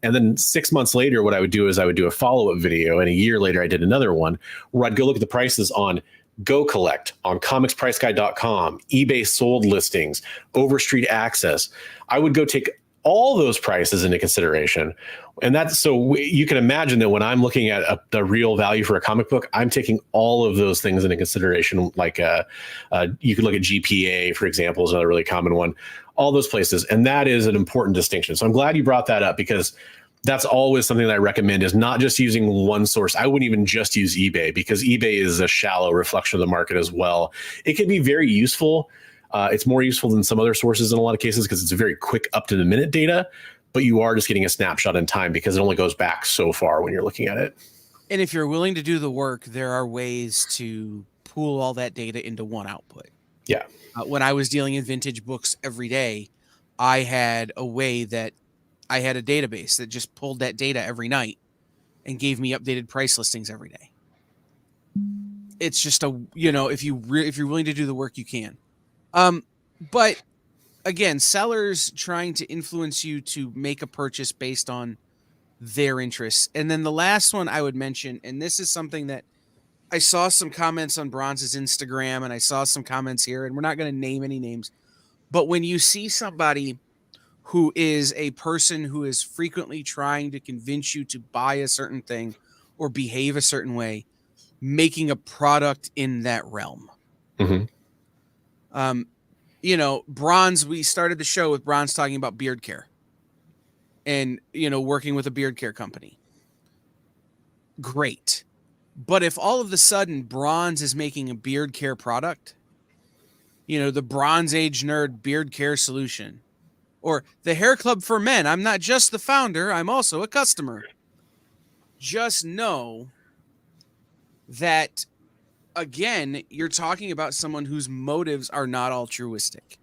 And then 6 months later, what I would do is I would do a follow-up video. And a year later, I did another one where I'd go look at the prices on Go Collect, on comicspriceguide.com, eBay sold listings, Overstreet Access. I would go take all those prices into consideration. And that's so you can imagine that when I'm looking at the real value for a comic book, I'm taking all of those things into consideration. Like you could look at GPA, for example, is another really common one, all those places. And that is an important distinction. So I'm glad you brought that up, because that's always something that I recommend, is not just using one source. I wouldn't even just use eBay, because eBay is a shallow reflection of the market as well. It can be very useful. It's more useful than some other sources in a lot of cases because it's a very quick up to the minute data, but you are just getting a snapshot in time because it only goes back so far when you're looking at it. And if you're willing to do the work, there are ways to pool all that data into one output. Yeah. When I was dealing in vintage books every day, I had a way that I had a database that just pulled that data every night and gave me updated price listings every day. It's just if you're willing to do the work, you can. But again, sellers trying to influence you to make a purchase based on their interests. And then the last one I would mention, and this is something that I saw some comments on Bronze's Instagram and I saw some comments here, and we're not going to name any names, but when you see somebody who is a person who is frequently trying to convince you to buy a certain thing or behave a certain way, making a product in that realm. Mm-hmm. Bronze, we started the show with Bronze talking about beard care and, working with a beard care company. Great. But if all of a sudden Bronze is making a beard care product, the Bronze Age Nerd beard care solution, or the Hair Club for Men, I'm not just the founder, I'm also a customer. Just know that, again, you're talking about someone whose motives are not altruistic,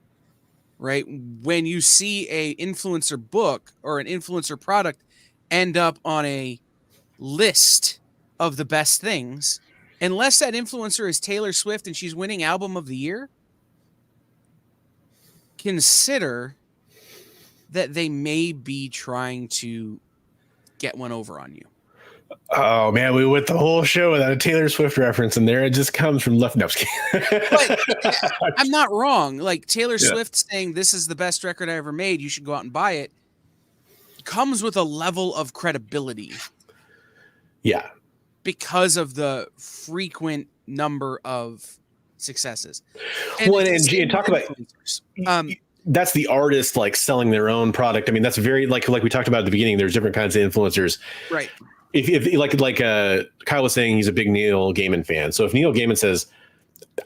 right? When you see a influencer book or an influencer product end up on a list of the best things, unless that influencer is Taylor Swift and she's winning album of the year, consider that they may be trying to get one over on you. Oh man, we went the whole show without a Taylor Swift reference, and there it just comes from left. No, But I'm not wrong. Like Taylor Swift saying this is the best record I ever made, you should go out and buy it, comes with a level of credibility. Yeah. Because of the frequent number of successes. And talk about that's the artist like selling their own product. I mean, that's very like we talked about at the beginning. There's different kinds of influencers, right? If like Kyle was saying, he's a big Neil Gaiman fan. So if Neil Gaiman says,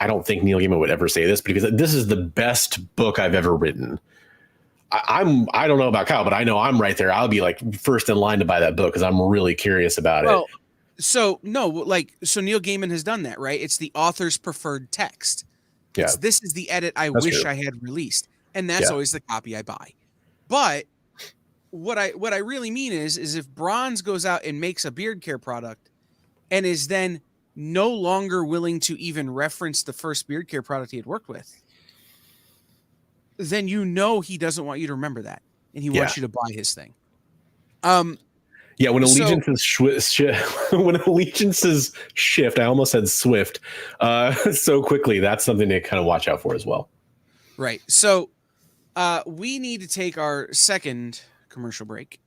I don't think Neil Gaiman would ever say this, because this is the best book I've ever written. I don't know about Kyle, but I know I'm right there. I'll be like first in line to buy that book because I'm really curious about it. So Neil Gaiman has done that, right? It's the author's preferred text. Yeah. This is the edit I That's wish true. I had released. And that's always the copy I buy. But what I really mean is if Bronze goes out and makes a beard care product and is then no longer willing to even reference the first beard care product he had worked with, then he doesn't want you to remember that. And he wants you to buy his thing. When allegiances shift, I almost said swift, so quickly, that's something to kind of watch out for as well. Right. So we need to take our second commercial break.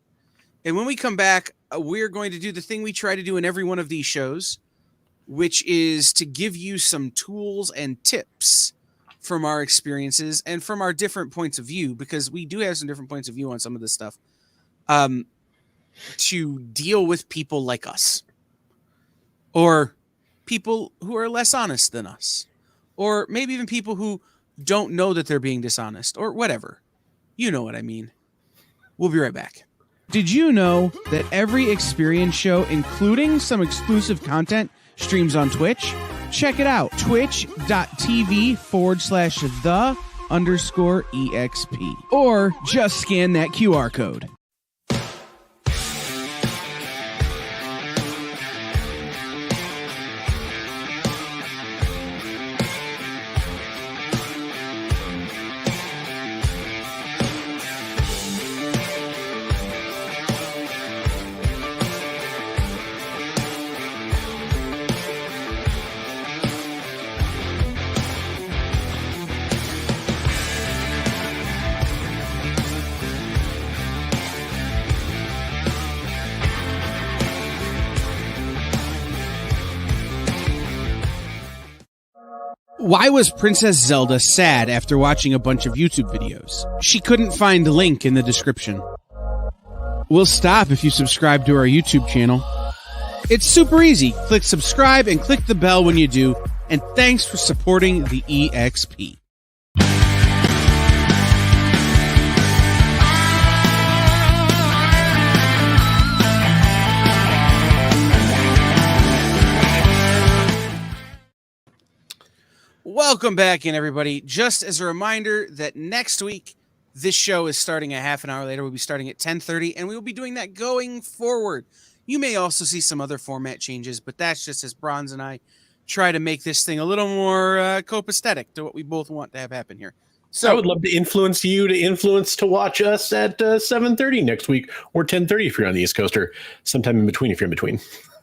And when we come back, we're going to do the thing we try to do in every one of these shows, which is to give you some tools and tips from our experiences and from our different points of view, because we do have some different points of view on some of this stuff. To deal with people like us, or people who are less honest than us, or maybe even people who don't know that they're being dishonest, or whatever. You know what I mean. We'll be right back. Did you know that every Experience show, including some exclusive content, streams on Twitch? Check it out. Twitch.tv/the_EXP. Or just scan that QR code. Why was Princess Zelda sad after watching a bunch of YouTube videos? She couldn't find the link in the description. We'll stop if you subscribe to our YouTube channel. It's super easy. Click subscribe and click the bell when you do. And thanks for supporting the EXP. Welcome back in, everybody. Just as a reminder that next week, this show is starting a half an hour later. We'll be starting at 10:30, and we will be doing that going forward. You may also see some other format changes, but that's just as Bronze and I try to make this thing a little more copacetic to what we both want to have happen here. So I would love to influence you to watch us at 7:30 next week, or 10:30 if you're on the East Coast, or sometime in between if you're in between.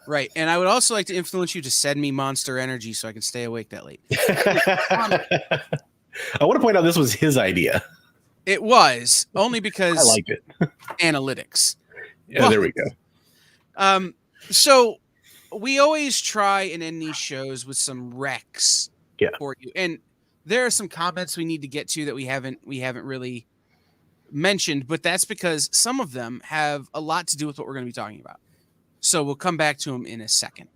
Right. And I would also like to influence you to send me Monster Energy so I can stay awake that late. I want to point out this was his idea. It was, only because I liked it. Analytics. Yeah, there we go. So we always try and end these shows with some recs for you. And there are some comments we need to get to that we haven't really mentioned, but that's because some of them have a lot to do with what we're going to be talking about. So we'll come back to them in a second.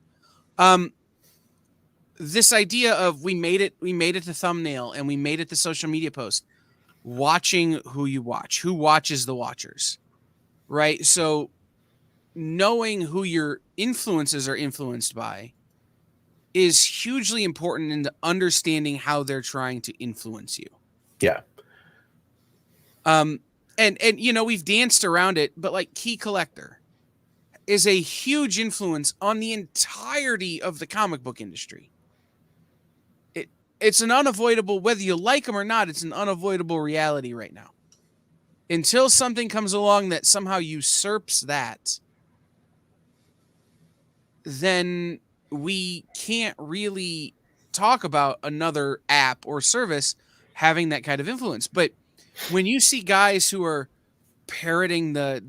This idea of we made it the thumbnail and we made it the social media post. Watching who you watch, who watches the watchers, right? So knowing who your influences are influenced by is hugely important in understanding how they're trying to influence you. Yeah. And you know, we've danced around it, but like Key Collector is a huge influence on the entirety of the comic book industry. It's an unavoidable, whether you like them or not, it's an unavoidable reality right now. Until something comes along that somehow usurps that, then we can't really talk about another app or service having that kind of influence. But when you see guys who are parroting the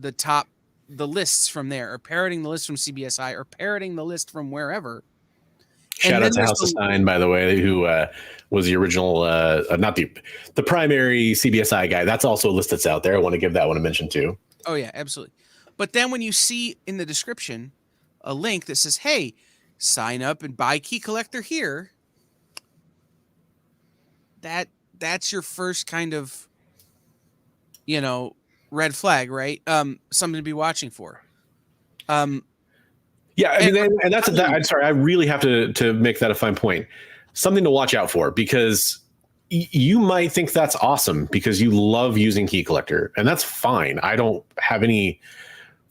lists from there, or parroting the list from CBSI, or parroting the list from wherever. Shout out to House of Stein, by the way, who was the original, not the primary CBSI guy. That's also a list that's out there. I want to give that one a mention too. Oh yeah, absolutely. But then when you see in the description a link that says, "Hey, sign up and buy Key Collector here," that's your first kind of, you know, red flag, right? Something to be watching for. Yeah, I mean, and that's I'm sorry, I really have to make that a fine point. Something to watch out for, because you might think that's awesome because you love using Key Collector, and that's fine. I don't have any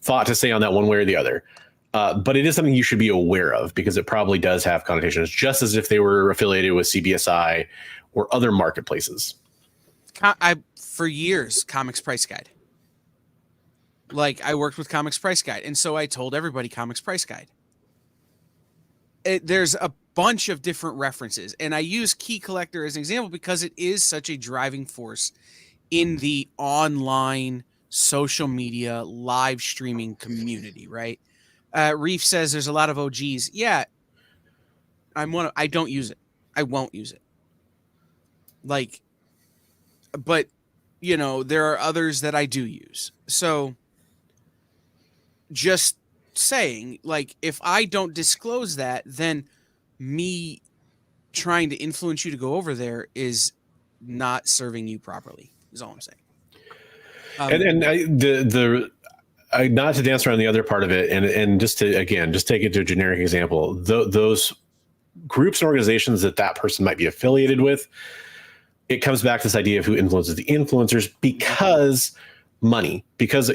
thought to say on that one way or the other. But it is something you should be aware of, because it probably does have connotations, just as if they were affiliated with CBSI or other marketplaces. For years, Comics Price Guide. Like, I worked with Comics Price Guide, and so I told everybody Comics Price Guide. There's a bunch of different references, and I use Key Collector as an example because it is such a driving force in the online social media live streaming community, right? Reef says there's a lot of OGs. Yeah, I don't use it. I won't use it. Like, but you know, there are others that I do use. So just saying, like, if I don't disclose that, then me trying to influence you to go over there is not serving you properly, is all I'm saying. Not to dance around the other part of it, and just to, again, just take it to a generic example, those groups and organizations that person might be affiliated with, it comes back to this idea of who influences the influencers, because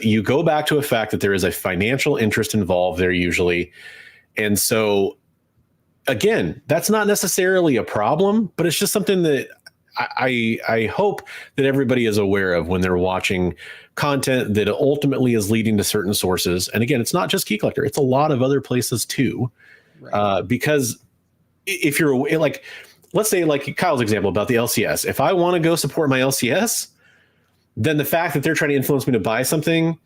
you go back to a fact that there is a financial interest involved there usually. And so again, that's not necessarily a problem, but it's just something that I hope that everybody is aware of when they're watching content that ultimately is leading to certain sources. And again, it's not just Key Collector, it's a lot of other places too. Right. Because if you're like, let's say like Kyle's example about the LCS, if I want to go support my LCS, then the fact that they're trying to influence me to buy something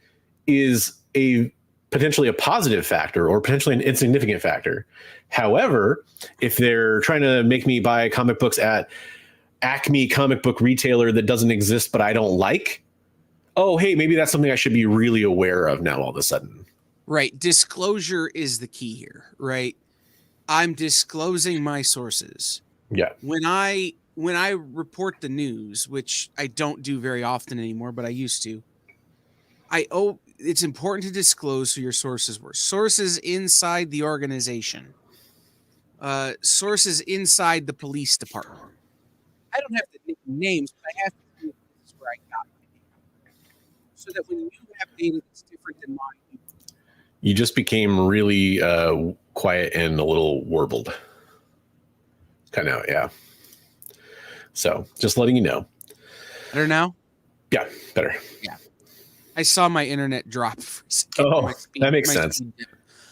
is potentially a positive factor, or potentially an insignificant factor. However, if they're trying to make me buy comic books at Acme comic book retailer that doesn't exist but I don't like, oh, hey, maybe that's something I should be really aware of now all of a sudden. Right. Disclosure is the key here, right? I'm disclosing my sources. Yeah. When I report the news, which I don't do very often anymore, but I used to, it's important to disclose who your sources were. Sources inside the organization. Sources inside the police department. I don't have to name names, but I have to say this is where I got my data. So that when you have data that's different than mine. You just became really quiet and a little warbled. Kind of, yeah. So just letting you know. Better now? Yeah, better. Yeah. I saw my internet drop for a second. Oh, that makes sense.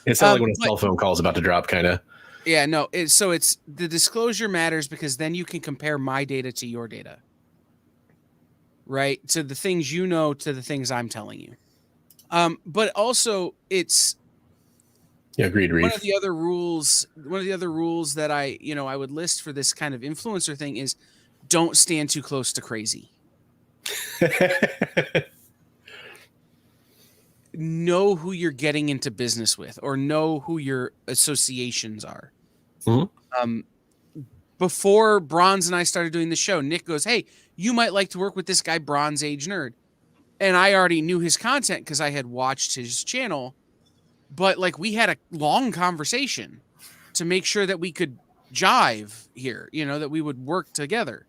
It sounds like when a cell phone call is about to drop, kind of. Yeah, no. It's the disclosure matters, because then you can compare my data to your data. Right? To the things you know, to the things I'm telling you. But also it's... Yeah, agreed, Reeve. One of the other rules that I would list for this kind of influencer thing is don't stand too close to crazy. know who you're getting into business with or know who your associations are. Before Bronze and I started doing the show, Nick goes, hey, you might like to work with this guy, Bronze Age Nerd. And I already knew his content because I had watched his channel. But like we had a long conversation to make sure that we could jive here, you know, that we would work together.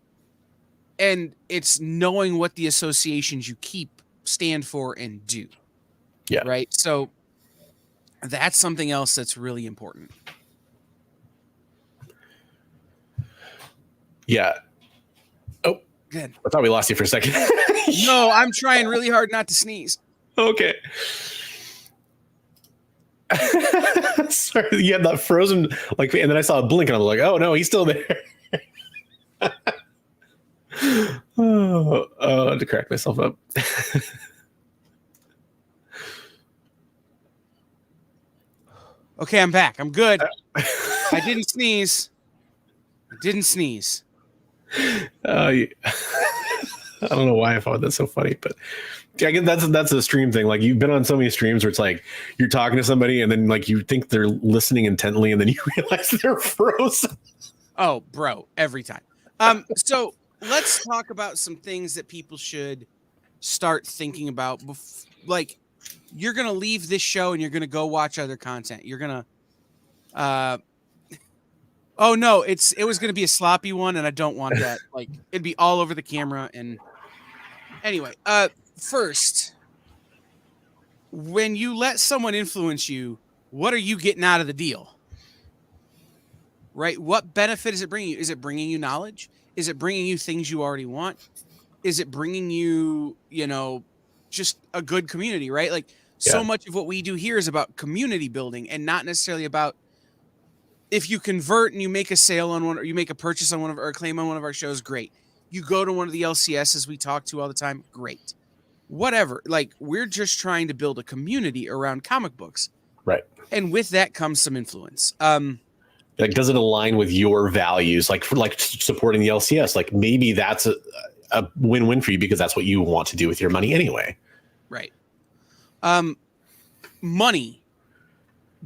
And it's knowing what the associations you keep stand for and do. Yeah. Right. So that's something else that's really important. Yeah. Oh, good. I thought we lost you for a second. No, I'm trying really hard not to sneeze. Okay. Sorry, you had that frozen, like, and then I saw a blink and I was like, oh no, he's still there. I had to crack myself up. Okay, I'm back. I'm good. I didn't sneeze. I don't know why I found that so funny, but I guess that's a stream thing. Like you've been on so many streams where it's like you're talking to somebody and then like you think they're listening intently and then you realize they're frozen. Oh, bro, every time. So let's talk about some things that people should start thinking about. Like you're going to leave this show and you're going to go watch other content. You're going to, oh no, it was going to be a sloppy one and I don't want that. Like it'd be all over the camera. And anyway, first, when you let someone influence you, what are you getting out of the deal? Right? What benefit is it bringing you? Is it bringing you knowledge? Is it bringing you things you already want? Is it bringing you, you know, just a good community, right? Like so much of what we do here is about community building and not necessarily about if you convert and you make a sale on one or you make a purchase on one of or a claim on one of our shows, great. You go to one of the LCSs we talk to all the time, great. Whatever. Like we're just trying to build a community around comic books. Right. And with that comes some influence. Like, does it align with your values? Like for like supporting the LCS, like maybe that's a win-win for you because that's what you want to do with your money anyway. Right. Money,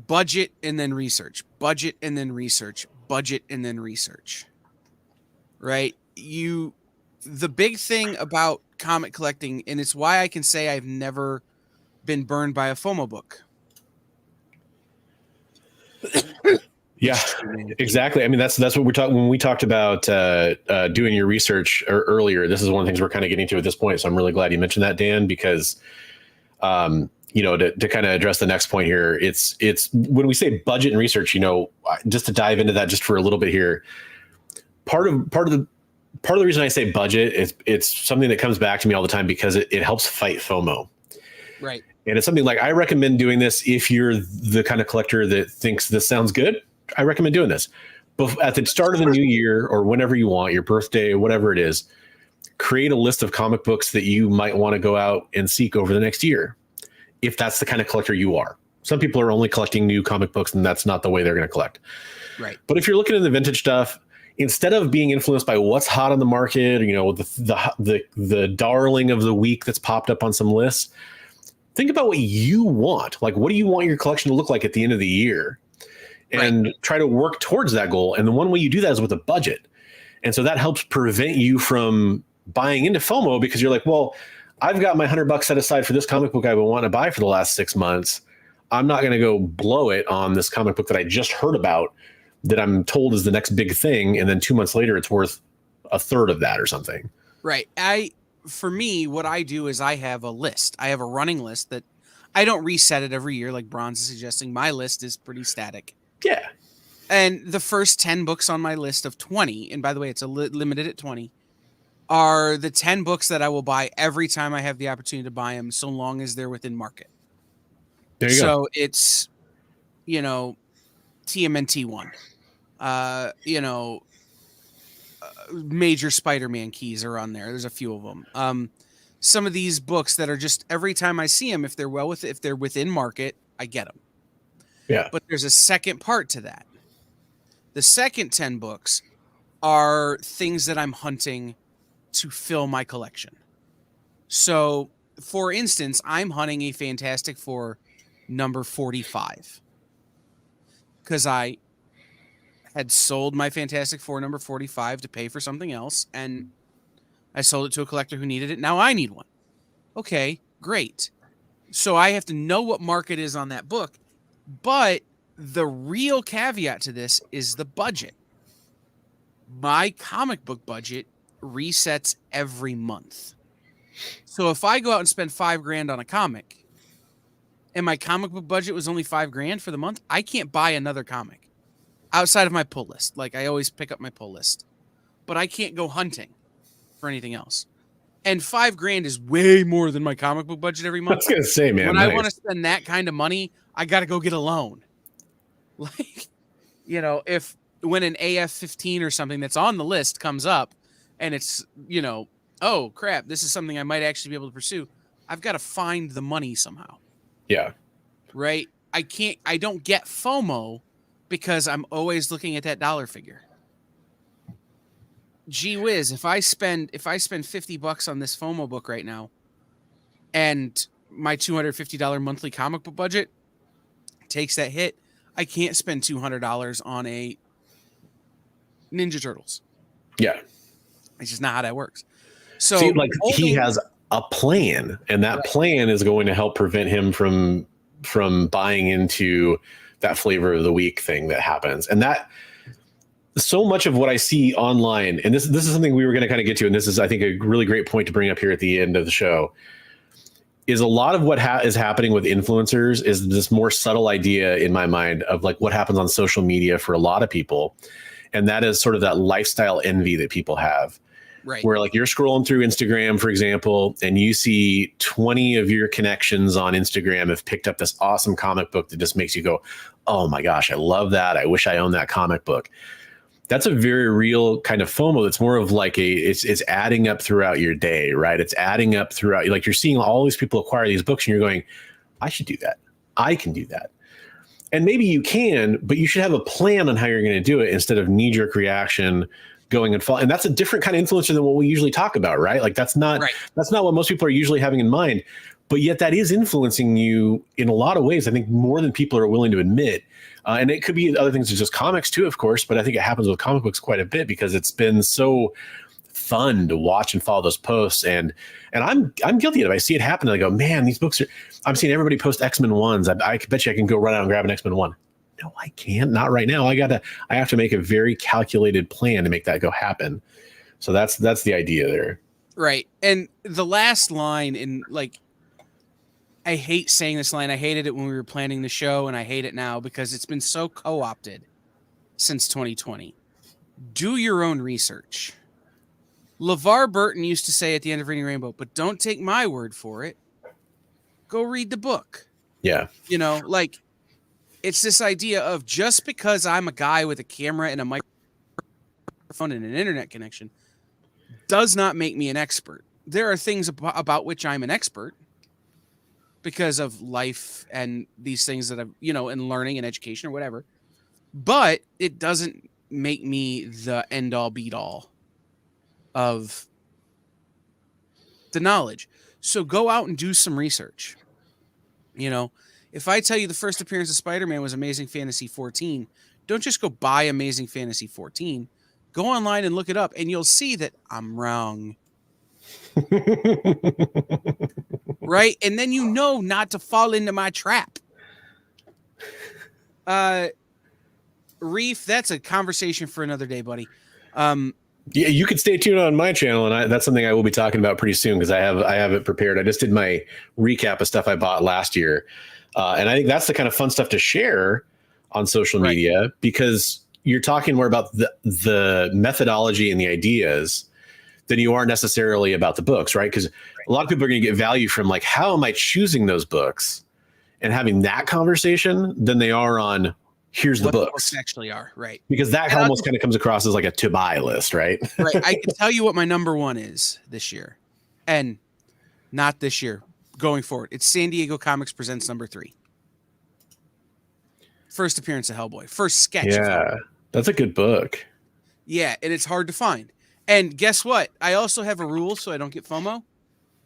budget, and then research, budget, and then research, budget, and then research. Right. The big thing about comic collecting, and it's why I can say I've never been burned by a FOMO book. Yeah, exactly. I mean, that's what we're talking when we talked about doing your research earlier. This is one of the things we're kind of getting to at this point. So I'm really glad you mentioned that, Dan, because you know, to kind of address the next point here, it's when we say budget and research, you know, just to dive into that just for a little bit here. Part of the reason I say budget is it's something that comes back to me all the time because it helps fight FOMO. Right. And it's something like I recommend doing this if you're the kind of collector that thinks this sounds good. I recommend doing this. But at the start of the new year or whenever you want, your birthday, whatever it is, create a list of comic books that you might want to go out and seek over the next year. If that's the kind of collector you are. Some people are only collecting new comic books and that's not the way they're going to collect. Right. But if you're looking at the vintage stuff, instead of being influenced by what's hot on the market, or, you know, the darling of the week that's popped up on some lists, think about what you want. Like, what do you want your collection to look like at the end of the year? And try to work towards that goal. And the one way you do that is with a budget. And so that helps prevent you from buying into FOMO because you're like, well, I've got my $100 set aside for this comic book I've been wanting to buy for the last 6 months. I'm not going to go blow it on this comic book that I just heard about that I'm told is the next big thing. And then 2 months later, it's worth a third of that or something. Right. For me, what I do is I have a list. I have a running list that I don't reset it every year like Bronze is suggesting. My list is pretty static. Yeah. And the first 10 books on my list of 20, and by the way, it's limited at 20, are the 10 books that I will buy every time I have the opportunity to buy them, so long as they're within market. There you go. So it's, you know, TMNT 1. You know, major Spider-Man keys are on there. There's a few of them. Some of these books that are just every time I see them, if they're within market, I get them. Yeah. But there's a second part to that. The second 10 books are things that I'm hunting to fill my collection. So for instance, I'm hunting a Fantastic Four number 45 because I had sold my Fantastic Four number 45 to pay for something else, and I sold it to a collector who needed it. Now I need one. Okay, great. So I have to know what market is on that book, but the real caveat to this is the budget. My comic book budget resets every month. So if I go out and spend $5,000 on a comic and my comic book budget was only $5,000 for the month, I can't buy another comic outside of my pull list. Like, I always pick up my pull list, but I can't go hunting for anything else. And $5,000 is way more than my comic book budget every month. I was going to say, man, when nice. I want to spend that kind of money, I got to go get a loan. Like, you know, when an AF-15 or something that's on the list comes up and it's, you know, oh crap, this is something I might actually be able to pursue, I've got to find the money somehow. Yeah. Right? I don't get FOMO because I'm always looking at that dollar figure. Gee whiz, if I spend $50 on this FOMO book right now and my $250 monthly comic book budget takes that hit, I can't spend $200 on a Ninja Turtles. Yeah. It's just not how that works. So see, like, he has a plan, and that plan is going to help prevent him from buying into that flavor of the week thing that happens. And that so much of what I see online, and this is something we were going to kind of get to, and this is, I think, a really great point to bring up here at the end of the show, is a lot of what is happening with influencers is this more subtle idea in my mind of like what happens on social media for a lot of people. And that is sort of that lifestyle envy that people have. Right. Where like you're scrolling through Instagram, for example, and you see 20 of your connections on Instagram have picked up this awesome comic book that just makes you go, oh my gosh, I love that. I wish I owned that comic book. That's a very real kind of FOMO. That's more of like it's adding up throughout your day, right? It's adding up throughout, like you're seeing all these people acquire these books and you're going, I should do that. I can do that. And maybe you can, but you should have a plan on how you're going to do it instead of knee-jerk reaction going and fall. And that's a different kind of influencer than what we usually talk about, right? Like that's not what most people are usually having in mind, but yet that is influencing you in a lot of ways. I think more than people are willing to admit. And it could be other things, just comics too, of course, but I think it happens with comic books quite a bit because it's been so fun to watch and follow those posts. And I'm guilty of it. I see it happen and I go, man, these books I'm seeing everybody post X-Men 1s. I bet you I can go run out and grab an X-Men 1. No, I can't. Not right now. I have to make a very calculated plan to make that go happen. So that's the idea there. Right. And the last line in, like, I hate saying this line. I hated it when we were planning the show, and I hate it now because it's been so co-opted since 2020. Do your own research. LeVar Burton used to say at the end of Reading Rainbow, but don't take my word for it. Go read the book. Yeah. You know, like, it's this idea of just because I'm a guy with a camera and a microphone and an internet connection does not make me an expert. There are things about which I'm an expert because of life and these things that I've, you know, and learning and education or whatever. But it doesn't make me the end all beat all of the knowledge. So go out and do some research. You know, if I tell you the first appearance of Spider-Man was Amazing Fantasy 14, don't just go buy Amazing Fantasy 14. Go online and look it up, and you'll see that I'm wrong. Right? And then you know not to fall into my trap. Reef, that's a conversation for another day, buddy. Yeah, you could stay tuned on my channel, and that's something I will be talking about pretty soon because I have it prepared. I just did my recap of stuff I bought last year, and I think that's the kind of fun stuff to share on social media because you're talking more about the methodology and the ideas than you are necessarily about the books, right? Because a lot of people are going to get value from like, how am I choosing those books and having that conversation than they are on here's the books actually are, right? Because that almost kind of comes across as like a to buy list, right? Right. I can tell you what my number one is this year, and not this year, going forward. It's San Diego Comics Presents number 3. First appearance of Hellboy. First sketch. Yeah, that's a good book. Yeah, and it's hard to find. And guess what? I also have a rule so I don't get FOMO.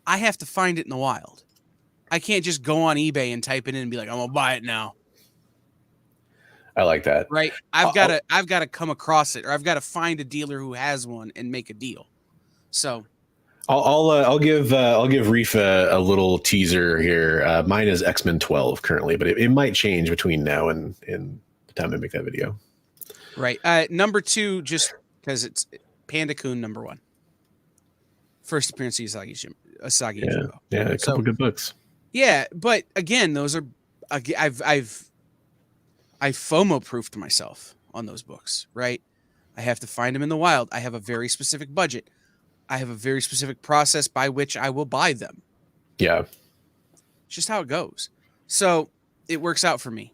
I have to find it in the wild. I can't just go on eBay and type it in and be like, I'm gonna buy it now. I like that. Right? I've got to come across it, or I've got to find a dealer who has one and make a deal. So I'll give Reef a little teaser here. Mine is X-Men 12 currently, but it might change between now and the time I make that video. Right. Number 2, just because it's Panda Kun number 1. First appearance of Asagi Jimbo. Yeah, a couple good books. Yeah, but again, those are I've FOMO proofed myself on those books, right? I have to find them in the wild. I have a very specific budget. I have a very specific process by which I will buy them. Yeah. It's just how it goes. So it works out for me.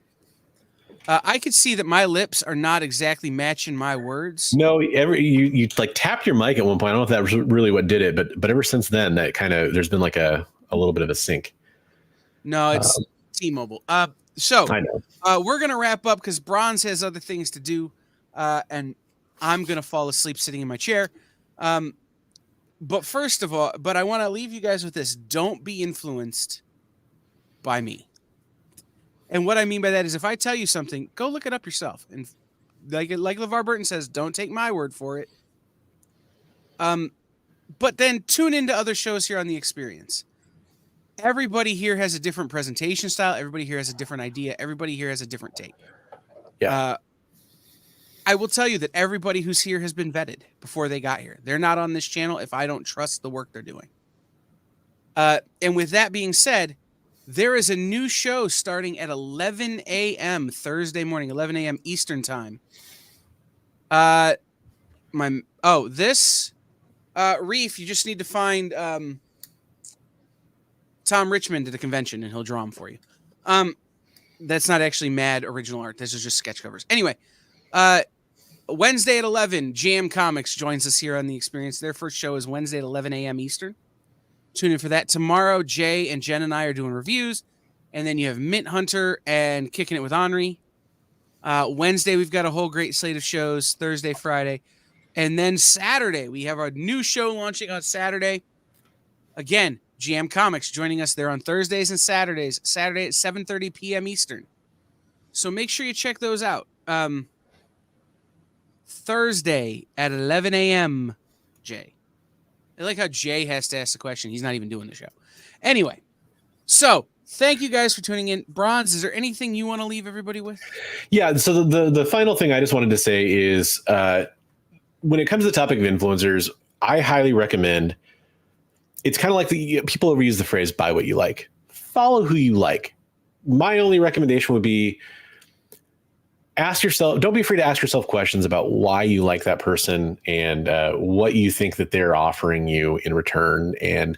I could see that my lips are not exactly matching my words. No, you like tapped your mic at one point. I don't know if that was really what did it, but ever since then, that kind of there's been like a little bit of a sync. No, it's T-Mobile. So I know. We're gonna wrap up because Bronze has other things to do, and I'm gonna fall asleep sitting in my chair. But first of all, I want to leave you guys with this: don't be influenced by me. And what I mean by that is, if I tell you something, go look it up yourself. And like LeVar Burton says, don't take my word for it. But then tune into other shows here on The Experience. Everybody here has a different presentation style. Everybody here has a different idea. Everybody here has a different take. Yeah. I will tell you that everybody who's here has been vetted before they got here. They're not on this channel if I don't trust the work they're doing. And with that being said, there is a new show starting at 11 a.m. Thursday morning, 11 a.m. Eastern time. Reef, you just need to find Tom Richmond at the convention and he'll draw them for you. That's not actually mad original art. This is just sketch covers. Anyway, Wednesday at 11, Jam Comics joins us here on The Experience. Their first show is Wednesday at 11 a.m. Eastern. Tune in for that. Tomorrow, Jay and Jen and I are doing reviews. And then you have Mint Hunter and Kicking It with Henri. Wednesday, we've got a whole great slate of shows. Thursday, Friday. And then Saturday, we have our new show launching on Saturday. Again, GM Comics joining us there on Thursdays and Saturdays. Saturday at 7:30 p.m. Eastern. So make sure you check those out. Thursday at 11 a.m., Jay. I like how Jay has to ask the question. He's not even doing the show. Anyway, so thank you guys for tuning in. Bronze, is there anything you want to leave everybody with? Yeah, so the final thing I just wanted to say is when it comes to the topic of influencers, I highly recommend, it's kind of like people overuse the phrase, buy what you like. Follow who you like. My only recommendation would be don't be afraid to ask yourself questions about why you like that person and what you think that they're offering you in return, and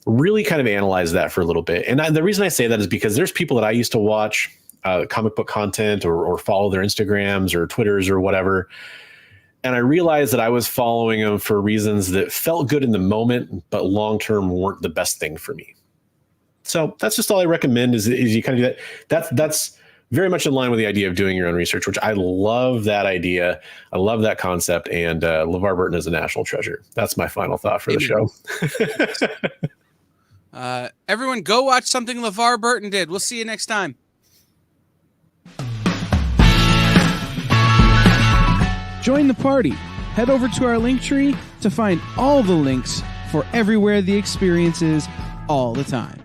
really kind of analyze that for a little bit. And the reason I say that is because there's people that I used to watch comic book content or follow their Instagrams or Twitters or whatever. And I realized that I was following them for reasons that felt good in the moment, but long-term weren't the best thing for me. So that's just all I recommend is you kind of do that. That's very much in line with the idea of doing your own research, which I love that idea. I love that concept. And LeVar Burton is a national treasure. That's my final thought for the show. Everyone go watch something LeVar Burton did. We'll see you next time. Join the party. Head over to our Linktree to find all the links for everywhere The Experience is all the time.